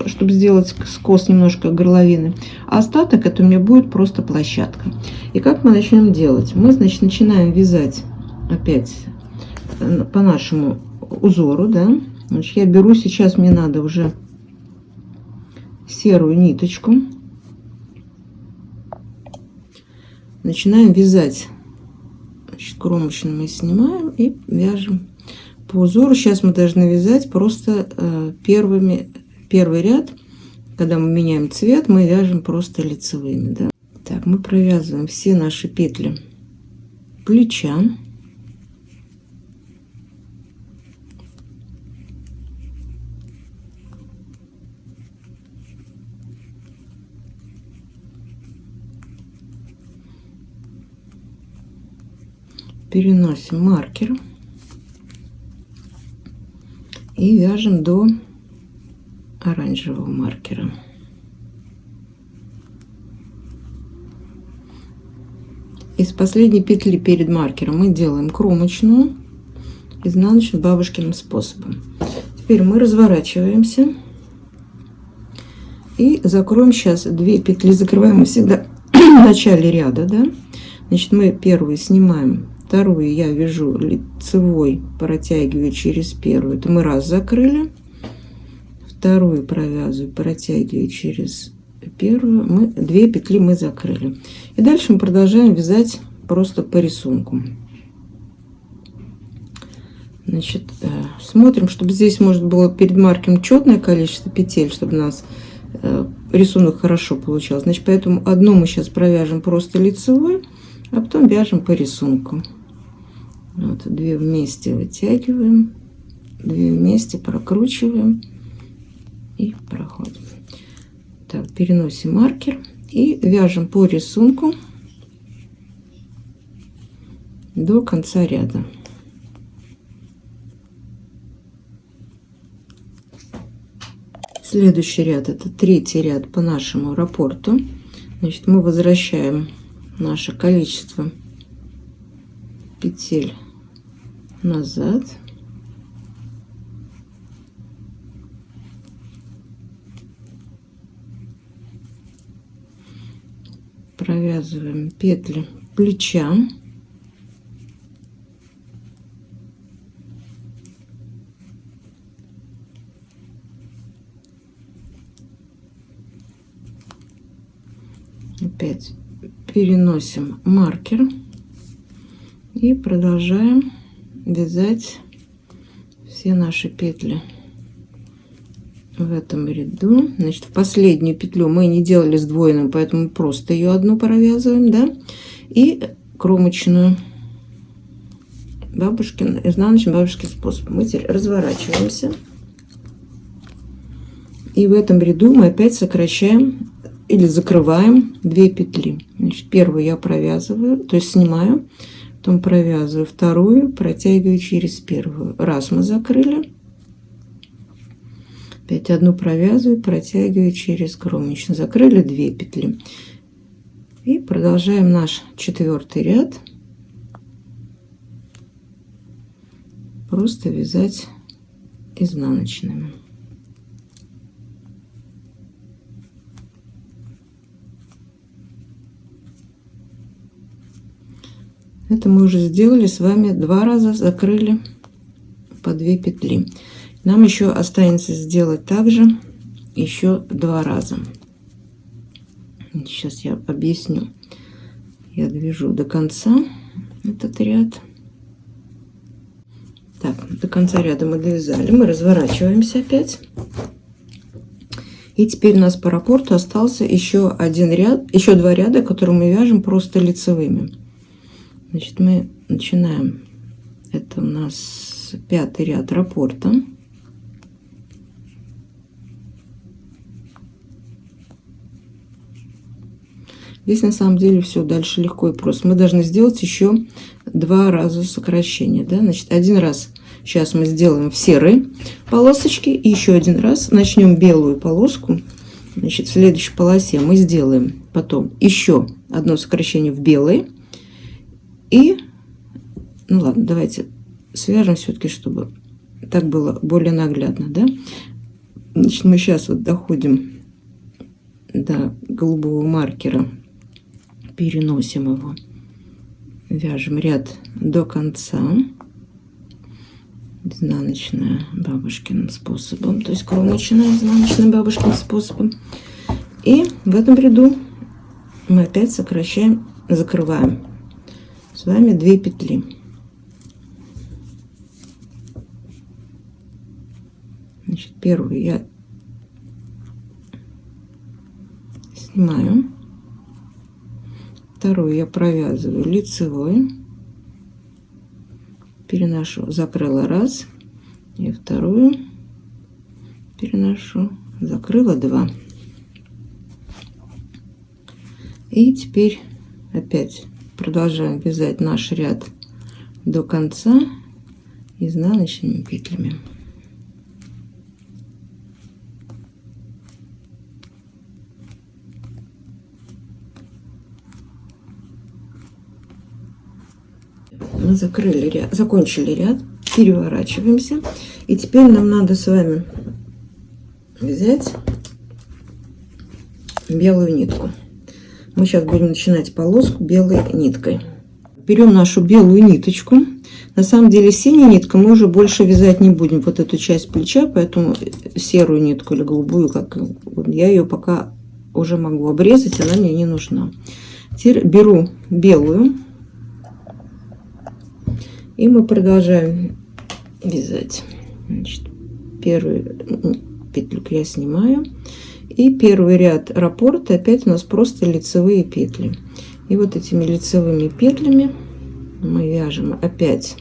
чтобы сделать скос немножко горловины. А остаток это у меня будет просто площадка. И как мы начнем делать? Мы, значит, начинаем вязать опять по нашему узору, да. Значит, я беру сейчас, мне надо уже серую ниточку. Начинаем вязать. Значит, кромочную мы снимаем и вяжем по узору. Сейчас мы должны вязать просто первый ряд. Когда мы меняем цвет, мы вяжем просто лицевыми. Да? Так, мы провязываем все наши петли плеча. Переносим маркер и вяжем до оранжевого маркера. Из последней петли перед маркером мы делаем кромочную изнаночную бабушкиным способом. Теперь мы разворачиваемся и закроем сейчас 2 петли. Закрываем мы всегда в начале ряда, да? Значит, мы первую снимаем, вторую я вяжу лицевой, протягиваю через первую. Это мы раз закрыли. Вторую провязываю, протягиваю через первую. 2 петли мы закрыли. И дальше мы продолжаем вязать просто по рисунку. Значит, смотрим, чтобы здесь, может, было перед маркером четное количество петель, чтобы у нас рисунок хорошо получался. Значит, поэтому одну мы сейчас провяжем просто лицевой, а потом вяжем по рисунку. Вот, 2 вместе вытягиваем, 2 вместе прокручиваем и проходим. Так, переносим маркер и вяжем по рисунку 2 до конца ряда. Следующий ряд — это третий ряд по нашему раппорту. Значит, мы возвращаем наше количество петель назад. Провязываем петли плеча. Опять переносим маркер и продолжаем вязать все наши петли в этом ряду. Значит, в последнюю петлю мы не делали сдвоенным, поэтому просто ее одну провязываем, да, и кромочную бабушкин, изнаночный бабушкин способ. Мы теперь разворачиваемся, и в этом ряду мы опять сокращаем или закрываем 2 петли. Значит, первую я провязываю, то есть снимаю, потом провязываю вторую, протягиваю через первую. Раз мы закрыли, опять одну провязываю, протягиваю через кромочную. Закрыли 2 петли. И продолжаем наш 4-й ряд. Просто вязать изнаночными. Это мы уже сделали с вами 2 раза, закрыли по 2 петли. Нам еще останется сделать также еще 2 раза. Сейчас я объясню. Я довяжу до конца этот ряд. Так, до конца ряда мы довязали. Мы разворачиваемся опять. И теперь у нас по раппорту остался еще 1 ряд, еще 2 ряда, которые мы вяжем просто лицевыми. Значит, мы начинаем. Это у нас 5-й ряд раппорта. Здесь на самом деле все дальше легко и просто. Мы должны сделать еще 2 раза сокращения. Да? Значит, 1 раз сейчас мы сделаем в серой полосочке. И еще 1 раз начнем белую полоску. Значит, в следующей полосе мы сделаем потом еще одно сокращение в белой. И, ну ладно, давайте свяжем все-таки, чтобы так было более наглядно, да? Значит, мы сейчас вот доходим до голубого маркера, переносим его, вяжем ряд до конца, изнаночная бабушкиным способом, то есть кромочная изнаночным бабушкиным способом. И в этом ряду мы опять сокращаем, закрываем с вами 2 петли. Значит, первую я снимаю, вторую я провязываю лицевой, переношу, закрыла 1 и вторую переношу, закрыла 2. И теперь опять продолжаем вязать наш ряд до конца изнаночными петлями. Мы закрыли ряд, закончили ряд, переворачиваемся, и теперь нам надо с вами взять белую нитку. Мы сейчас будем начинать полоску белой ниткой. Берем нашу белую ниточку. На самом деле синюю нитку мы уже больше вязать не будем, вот эту часть плеча, поэтому серую нитку или голубую, как я ее пока уже могу обрезать, она мне не нужна. Теперь беру белую, и мы продолжаем вязать. Значит, первую петлю я снимаю. И первый ряд раппорта опять у нас просто лицевые петли. И вот этими лицевыми петлями мы вяжем опять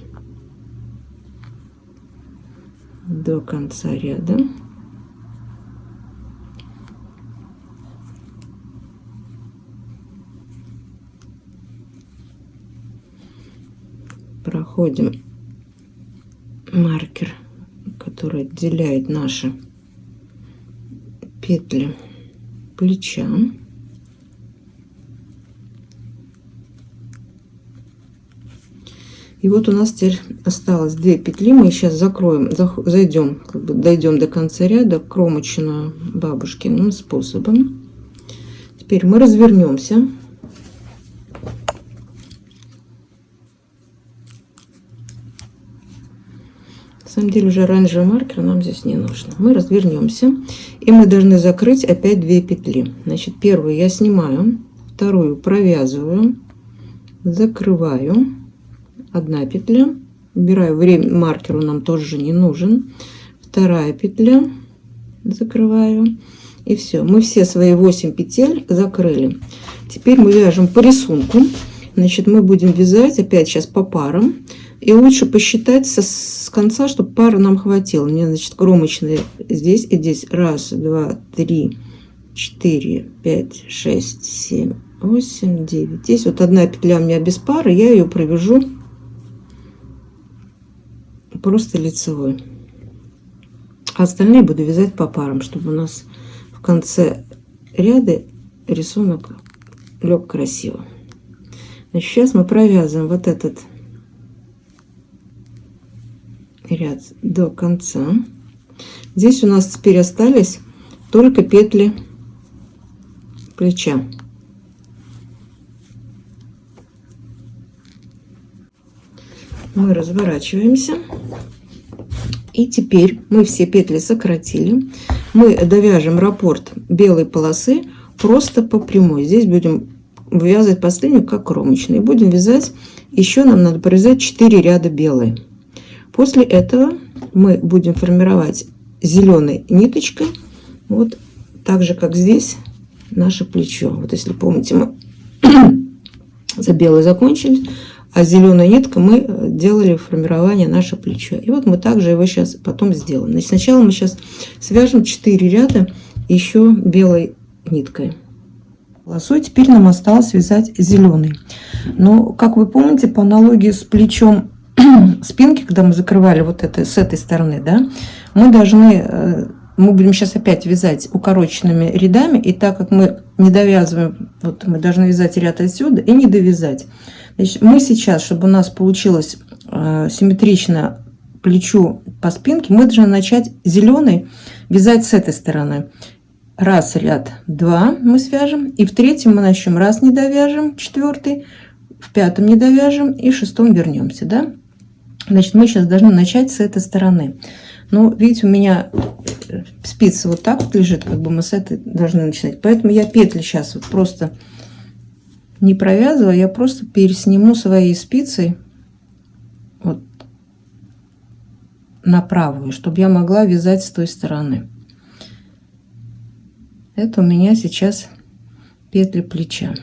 до конца ряда. проходим маркер, который отделяет наши петли плеча. И вот у нас теперь осталось 2 петли. Мы сейчас закроем, зайдем, дойдем до конца ряда кромочную бабушкиным способом. Теперь мы развернемся. На самом деле уже оранжевый маркер нам здесь не нужно. Мы развернемся, и мы должны закрыть опять 2 петли. Значит, первую я снимаю, вторую провязываю, закрываю. 1 петля, убираю, время маркеру нам тоже не нужен, 2 петля, закрываю, и все, мы все свои 8 петель закрыли. Теперь мы вяжем по рисунку. Значит, мы будем вязать опять сейчас по парам, и лучше посчитать с конца, чтобы пара нам хватило. Мне, значит, кромочные здесь и здесь 1, 2, 3, 4, 5, 6, 7, 8, 9. Здесь вот 1 петля у меня без пары, я ее провяжу просто лицевой, а остальные буду вязать по парам, чтобы у нас в конце ряда рисунок лег красиво. Значит, сейчас мы провязываем вот этот ряд до конца. Здесь у нас теперь остались только петли плеча. Мы разворачиваемся, и теперь мы все петли сократили. Мы довяжем раппорт белой полосы просто по прямой. Здесь будем вязать последнюю как кромочный. Будем вязать, еще нам надо провязать 4 ряда белой. После этого мы будем формировать зеленой ниточкой, вот так же как здесь наше плечо. Вот если помните, мы за белой закончили, а зеленой ниткой мы делали формирование наше плечо. И вот мы также его сейчас потом сделаем. Значит, сначала мы сейчас свяжем 4 ряда еще белой ниткой. Полосой теперь нам осталось вязать зеленый. Но, как вы помните, по аналогии с плечом спинки, когда мы закрывали вот это с этой стороны, да, мы будем сейчас опять вязать укороченными рядами. И так как мы не довязываем, вот мы должны вязать ряд отсюда и не довязать. Значит, мы сейчас, чтобы у нас получилось симметрично плечу по спинке, мы должны начать зеленый вязать с этой стороны. 1 ряд, 2 мы свяжем, и в 3-м мы начнем, 1 не довяжем, 4-й, в 5-м не довяжем, и в 6-м вернемся, да? Значит, мы сейчас должны начать с этой стороны. Но видите, у меня спица вот так вот лежит, как бы мы с этой должны начинать. Поэтому я петли сейчас вот просто не провязываю, я просто пересниму своей спицей вот на правую, чтобы я могла вязать с той стороны. Это у меня сейчас петли плеча.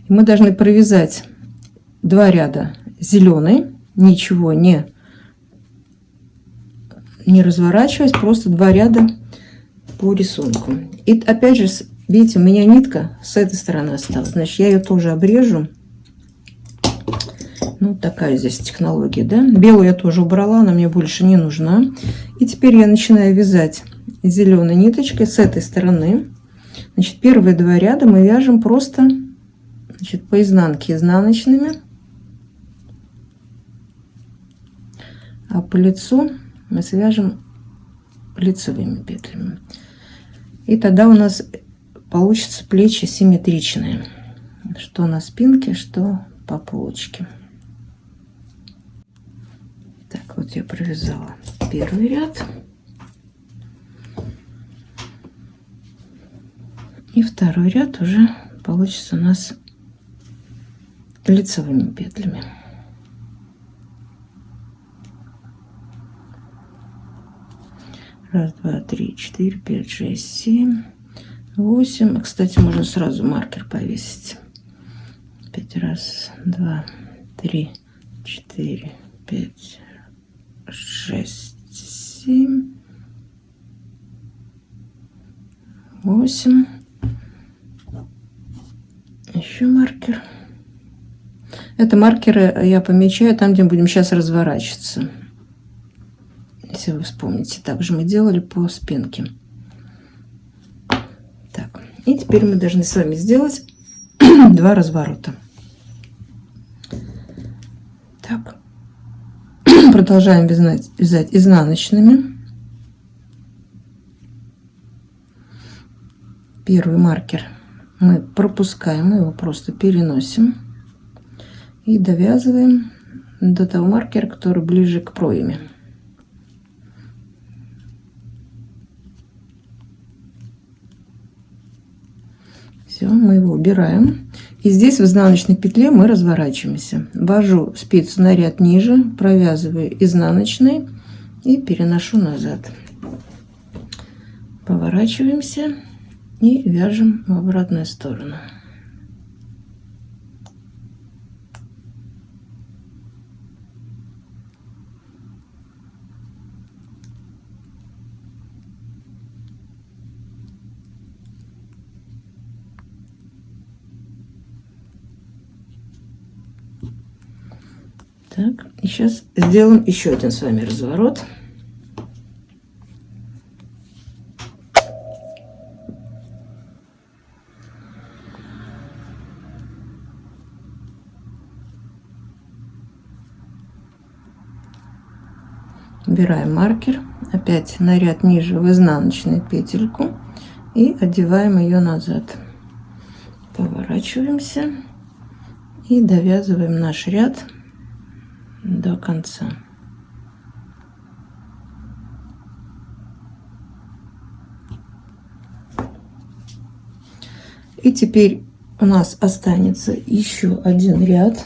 И мы должны провязать 2 ряда зеленый, ничего не разворачиваясь, просто 2 ряда по рисунку. И опять же, видите, у меня нитка с этой стороны осталась, значит, я ее тоже обрежу. Ну, такая здесь технология, да. Белую я тоже убрала, она мне больше не нужна. И теперь я начинаю вязать зеленой ниточкой с этой стороны. Значит, первые 2 ряда мы вяжем просто, значит, по изнанке изнаночными, а по лицу мы свяжем лицевыми петлями. И тогда у нас получится плечи симметричные, что на спинке, что по полочке. Так, вот я провязала первый ряд. И второй ряд уже получится у нас лицевыми петлями. 1, 2, 3, 4, 5, 6, 7, 8. Кстати, можно сразу маркер повесить. 5, 1, 2, 3, 4, 5, 6, 7, 8. Еще маркер. Это маркеры я помечаю там, где будем сейчас разворачиваться. Если вы вспомните, также мы делали по спинке. Так, и теперь мы должны с вами сделать 2 разворота. Так, продолжаем вязать изнаночными. Первый маркер мы пропускаем, мы его просто переносим и довязываем до того маркера, который ближе к пройме. Все, мы его убираем. И здесь в изнаночной петле мы разворачиваемся. Ввожу спицу на ряд ниже, провязываю изнаночной и переношу назад. Поворачиваемся и вяжем в обратную сторону. Так, и сейчас сделаем еще один с вами разворот. Убираем маркер, опять на ряд ниже в изнаночную петельку и одеваем ее назад. Поворачиваемся и довязываем наш ряд до конца. И теперь у нас останется еще один ряд,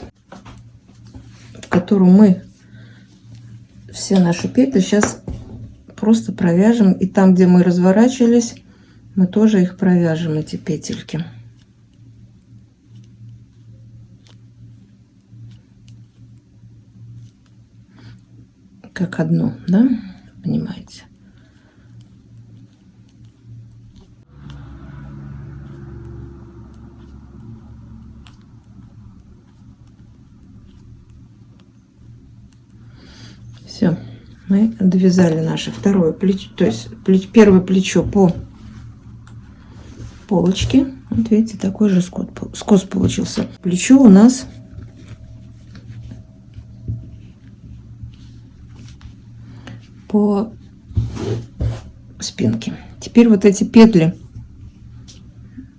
в котором мы все наши петли сейчас просто провяжем, и там, где мы разворачивались, мы тоже их провяжем, эти петельки. Как одну, да, понимаете? Все, мы довязали наше второе плечо, то есть первое плечо по полочке. Вот видите, такой же скос получился. Плечо у нас по спинке. Теперь вот эти петли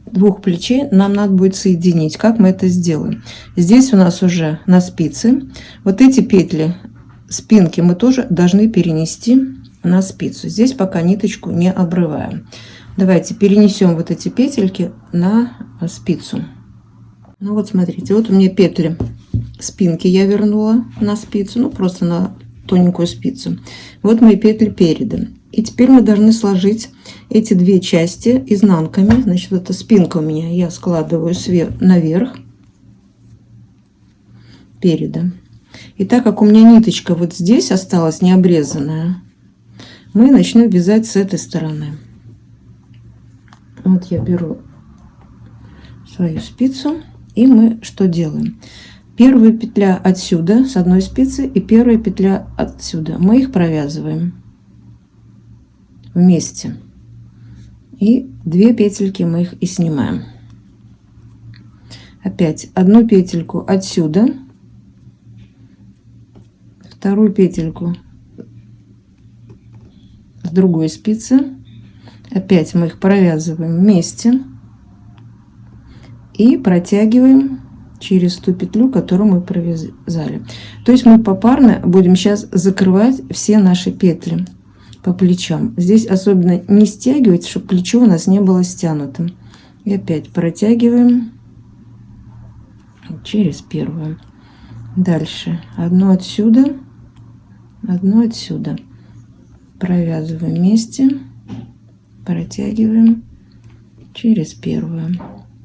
двух плечей нам надо будет соединить. Как мы это сделаем? Здесь у нас уже на спице вот эти петли спинки мы тоже должны перенести на спицу. Здесь пока ниточку не обрываем. Давайте перенесем вот эти петельки на спицу. Ну вот смотрите, вот у меня петли спинки я вернула на спицу, ну просто на тоненькую спицу. Вот мои петли переда. И теперь мы должны сложить эти две части изнанками. Значит, вот эта спинка у меня, я складываю наверх переда. И так как у меня ниточка вот здесь осталась не обрезанная, мы начнем вязать с этой стороны. Вот я беру свою спицу, и мы что делаем? Первая петля отсюда с одной спицы и первая петля отсюда. Мы их провязываем вместе. И две петельки мы их и снимаем. Опять одну петельку отсюда, вторую петельку с другой спицы. Опять мы их провязываем вместе и протягиваем через ту петлю, которую мы провязали. То есть мы попарно будем сейчас закрывать все наши петли по плечам. Здесь особенно не стягивать, чтобы плечо у нас не было стянутым. И опять протягиваем через первую. Дальше одну отсюда, одну отсюда. Провязываем вместе, протягиваем через первую.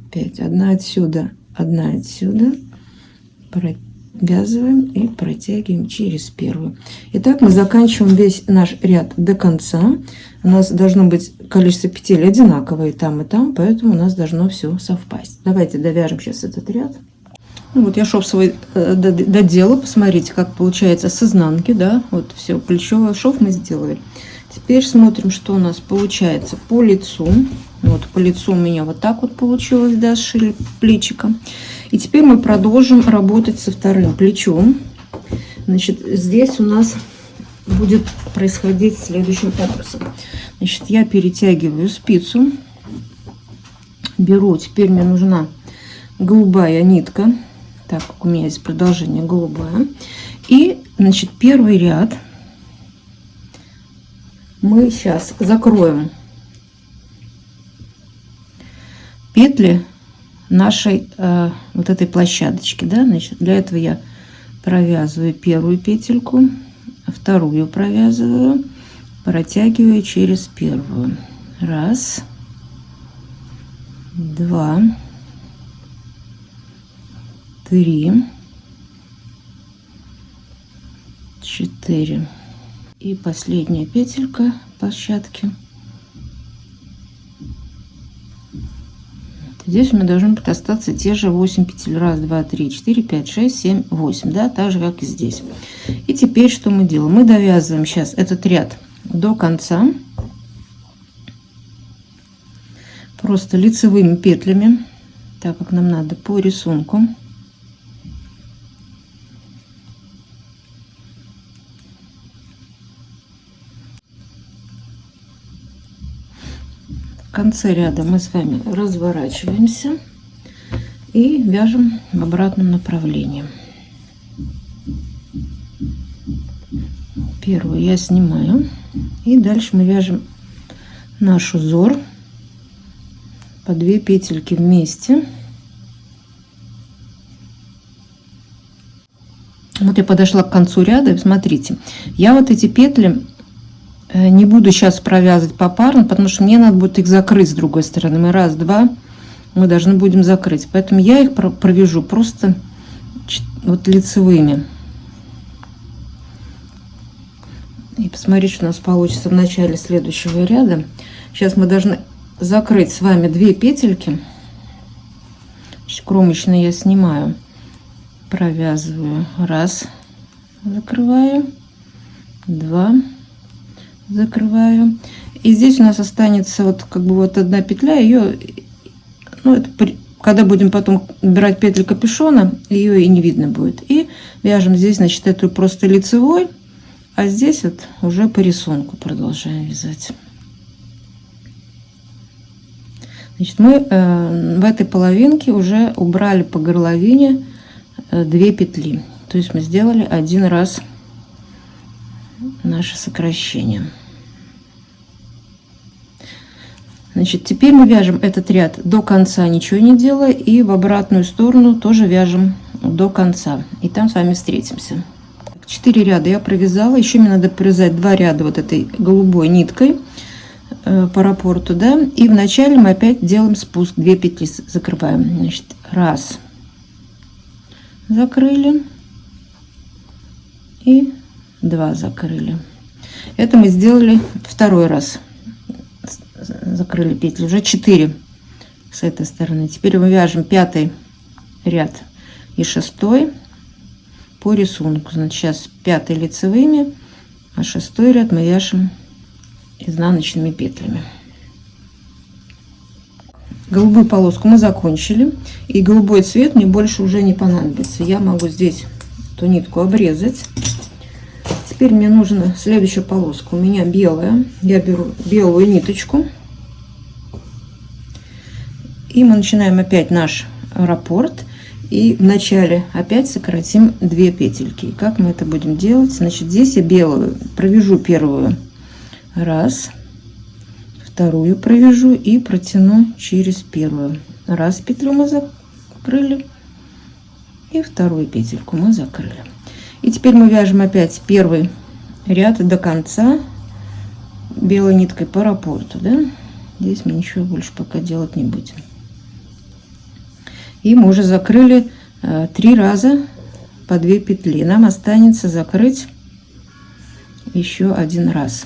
Опять одна отсюда, одна отсюда, провязываем и протягиваем через первую. Итак, мы заканчиваем весь наш ряд до конца. У нас должно быть количество петель одинаковое и там, поэтому у нас должно все совпасть. Давайте довяжем сейчас этот ряд. Ну, вот я шов свой додела. Посмотрите, как получается с изнанки, да. Вот все, плечевой шов мы сделали. Теперь смотрим, что у нас получается по лицу. Вот по лицу у меня вот так вот получилось, да, сшили плечико. И теперь мы продолжим работать со вторым плечом. Значит, здесь у нас будет происходить следующим образом. Значит, я перетягиваю спицу. Беру, теперь мне нужна голубая нитка, так как у меня есть продолжение голубая. И, значит, первый ряд мы сейчас закроем петли нашей вот этой площадочки, да. Значит, для этого я провязываю первую петельку, вторую провязываю, протягиваю через первую. Раз, два, три, четыре. И последняя петелька площадки. Здесь у меня должны быть остаться те же 8 петель. Раз, два, три, 4, 5, 6, 7, 8. Да, так же, как и здесь. И теперь что мы делаем? Мы довязываем сейчас этот ряд до конца. Просто лицевыми петлями, так как нам надо по рисунку. В конце ряда мы с вами разворачиваемся и вяжем в обратном направлении. Первую я снимаю, и дальше мы вяжем наш узор по 2 петельки вместе. Вот я подошла к концу ряда, и смотрите, я вот эти петли не буду сейчас провязывать попарно, потому что мне надо будет их закрыть с другой стороны. Мы раз, два, мы должны будем закрыть. Поэтому я их провяжу просто вот лицевыми. И посмотрите, что у нас получится в начале следующего ряда. Сейчас мы должны закрыть с вами 2 петельки. Кромочные я снимаю, провязываю. Раз, закрываю. Два, закрываю. И здесь у нас останется вот как бы вот одна петля. Ее, ну, это когда будем потом убирать петли капюшона, ее и не видно будет. И вяжем здесь, значит, эту просто лицевой, а здесь вот уже по рисунку продолжаем вязать. Значит, мы в этой половинке уже убрали по горловине 2 петли. То есть мы сделали один раз наше сокращение. Значит, теперь мы вяжем этот ряд до конца, ничего не делая, и в обратную сторону тоже вяжем до конца. И там с вами встретимся. 4 ряда я провязала. Еще мне надо провязать 2 ряда вот этой голубой ниткой по раппорту, да. И в начале мы опять делаем спуск, 2 петли закрываем. Значит, раз, закрыли, и 2 закрыли. Это мы сделали второй раз. Закрыли петли, уже 4 с этой стороны. Теперь мы вяжем 5 ряд и 6 по рисунку. Значит, сейчас 5 лицевыми, а 6 ряд мы вяжем изнаночными петлями. Голубую полоску мы закончили, и голубой цвет мне больше уже не понадобится. Я могу здесь эту нитку обрезать. Теперь мне нужна следующая полоска. У меня белая. Я беру белую ниточку. И мы начинаем опять наш раппорт. И в начале опять сократим 2 петельки. И как мы это будем делать? Значит, здесь я белую провяжу первую. Раз. Вторую провяжу и протяну через первую. Раз, петлю мы закрыли. И вторую петельку мы закрыли. И теперь мы вяжем опять первый ряд до конца белой ниткой по раппорту, да? Здесь мы ничего больше пока делать не будем. И мы уже закрыли 3 раза по 2 петли. Нам останется закрыть еще 1 раз.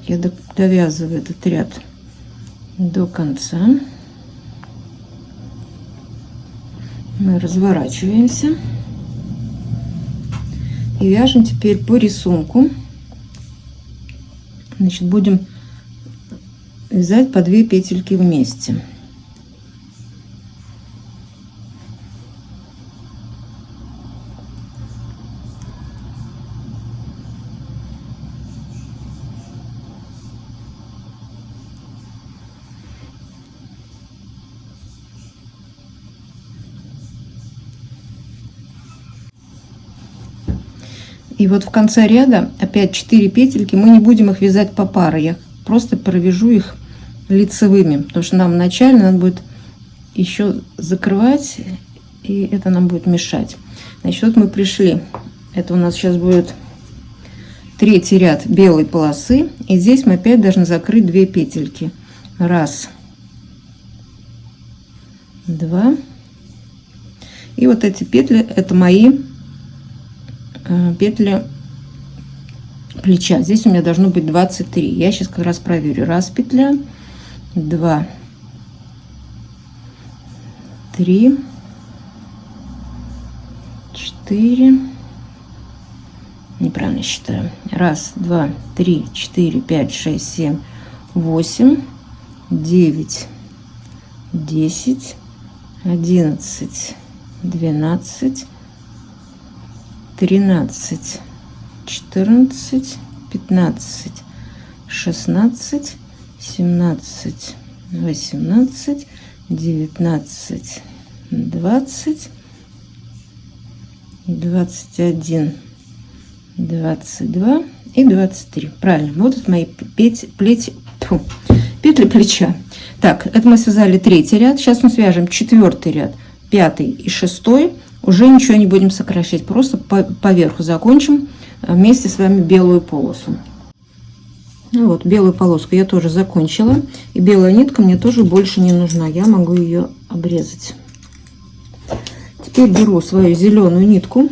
я довязываю этот ряд до конца. Мы разворачиваемся и вяжем теперь по рисунку. Значит, будем вязать по 2 петельки вместе. И вот в конце ряда опять 4 петельки, мы не будем их вязать по паре, я просто провяжу их лицевыми, потому что нам вначале надо будет еще закрывать, и это нам будет мешать. Значит, вот мы пришли, это у нас сейчас будет 3-й ряд белой полосы, и здесь мы опять должны закрыть 2 петельки. 1, 2, и вот эти петли, это мои петли плеча. Здесь у меня должно быть 23. Я сейчас как раз проверю. 1 петля, 2, 3, 4. Неправильно считаю. 1, 2, 3, 4, 5, 6, 7, 8, 9, 10, 11, 12, 13, 14, 15, 16, 17, 18, 19, 20, 21, 22 и 23. Правильно. Вот это мои петли плеча. Так, это мы связали 3-й ряд. Сейчас мы свяжем 4-й ряд, 5-й и 6-й. Уже ничего не будем сокращать, просто поверху закончим вместе с вами белую полосу. Ну вот, белую полоску я тоже закончила, и белая нитка мне тоже больше не нужна, я могу ее обрезать. Теперь беру свою зеленую нитку,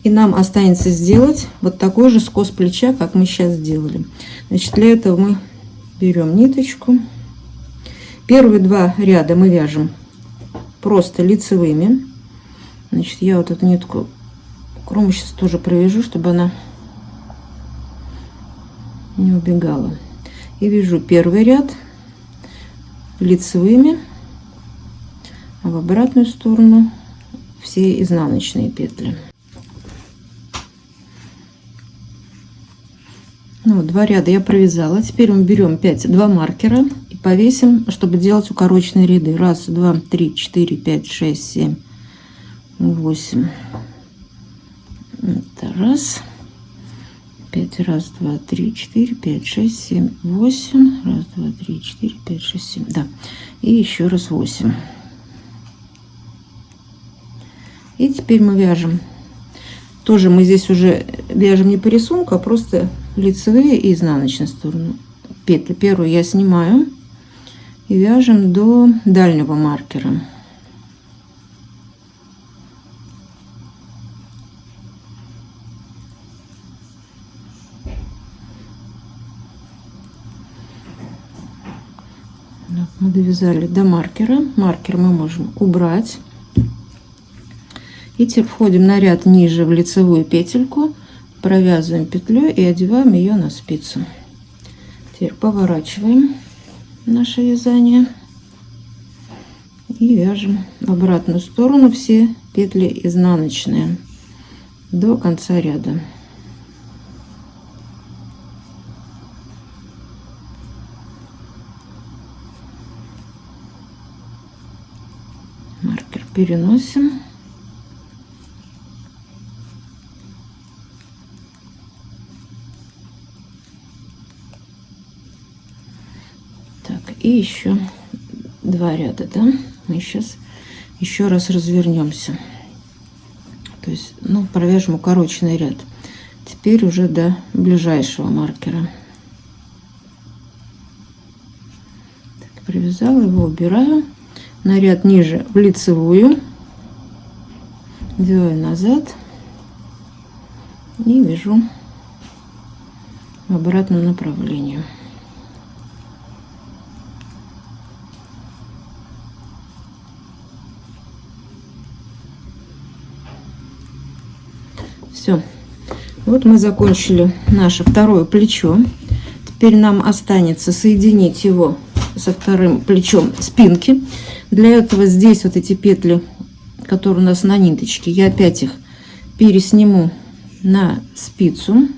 и нам останется сделать вот такой же скос плеча, как мы сейчас сделали. Значит, для этого мы берем ниточку. Первые 2 ряда мы вяжем просто лицевыми. Значит, я вот эту нитку кромку сейчас тоже провяжу, чтобы она не убегала. И вяжу первый ряд лицевыми, а в обратную сторону все изнаночные петли. Ну, 2 ряда я провязала. Теперь мы берем опять 2 маркера и повесим, чтобы делать укороченные ряды. 1, 2, 3, 4, 5, 6, 7, 8. Это 1, 5, 1, 2, 3, 4, 5, 6, 7, 8. 1, 2, 3, 4, 5, 6, 7. Да. И еще раз 8. И теперь мы вяжем. Тоже мы здесь уже вяжем не по рисунку, а просто лицевые и изнаночную сторону. Петли первую я снимаю и вяжем до дальнего маркера. Мы довязали до маркера. Маркер мы можем убрать. И теперь входим на ряд ниже в лицевую петельку, провязываем петлю и одеваем ее на спицу. Теперь поворачиваем наше вязание и вяжем в обратную сторону все петли изнаночные до конца ряда. Маркер переносим. И еще 2 ряда, да? Мы сейчас еще раз развернемся. То есть, ну, провяжем укороченный ряд. Теперь уже до ближайшего маркера. Так, провязала его, убираю. На ряд ниже в лицевую. Делаю назад. И вяжу в обратном направлении. Все. Вот мы закончили наше второе плечо. Теперь нам останется соединить его со вторым плечом спинки. Для этого здесь вот эти петли, которые у нас на ниточке, я опять их пересниму на спицу.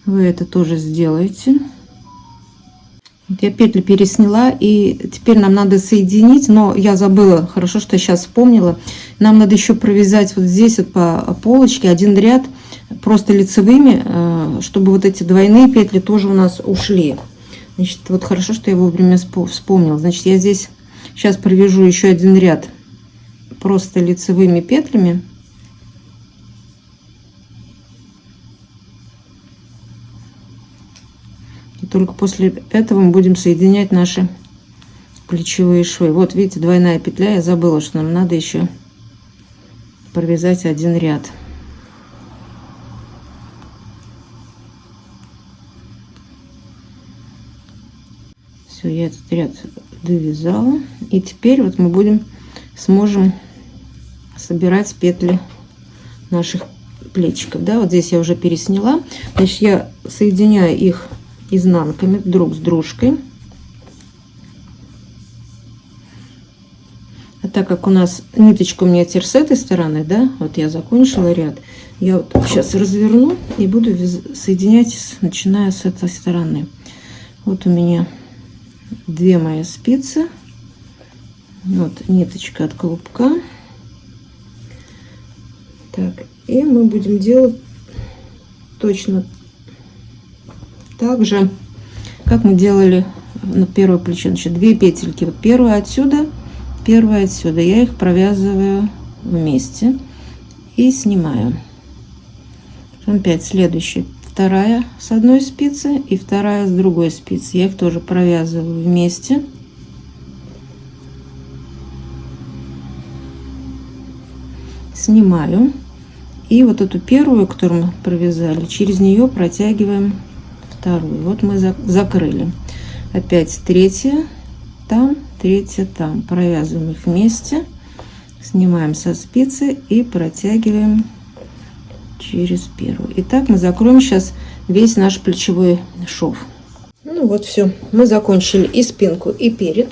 Вы это тоже сделаете. Я петли пересняла, и теперь нам надо соединить, но я забыла, хорошо, что я сейчас вспомнила. Нам надо еще провязать вот здесь вот по полочке один ряд просто лицевыми, чтобы вот эти двойные петли тоже у нас ушли. Значит, вот хорошо, что я вовремя вспомнила. Значит, я здесь сейчас провяжу еще один ряд просто лицевыми петлями. И только после этого мы будем соединять наши плечевые швы. Вот видите, двойная петля. Я забыла, что нам надо еще провязать один ряд. Все, я этот ряд довязала. И теперь вот мы сможем собирать петли наших плечиков. Да, вот здесь я уже пересняла. Значит, я соединяю их изнанками друг с дружкой. А так как у нас ниточка у меня теперь с этой стороны, да, вот я закончила ряд, я вот сейчас разверну и буду соединять, начиная с этой стороны. Вот у меня две мои спицы, вот ниточка от клубка. Так, и мы будем делать точно так же, как мы делали на первое плечо. Значит, две петельки, вот первая отсюда, первая отсюда, я их провязываю вместе и снимаю. Потом опять следующая, вторая с одной спицы и вторая с другой спицы, я их тоже провязываю вместе. Снимаю, и вот эту первую, которую мы провязали, через нее протягиваем вторую. Вот мы закрыли. Опять третья там, третья там. Провязываем их вместе, снимаем со спицы и протягиваем через первую. И так мы закроем сейчас весь наш плечевой шов. Ну вот все, мы закончили и спинку, и перед.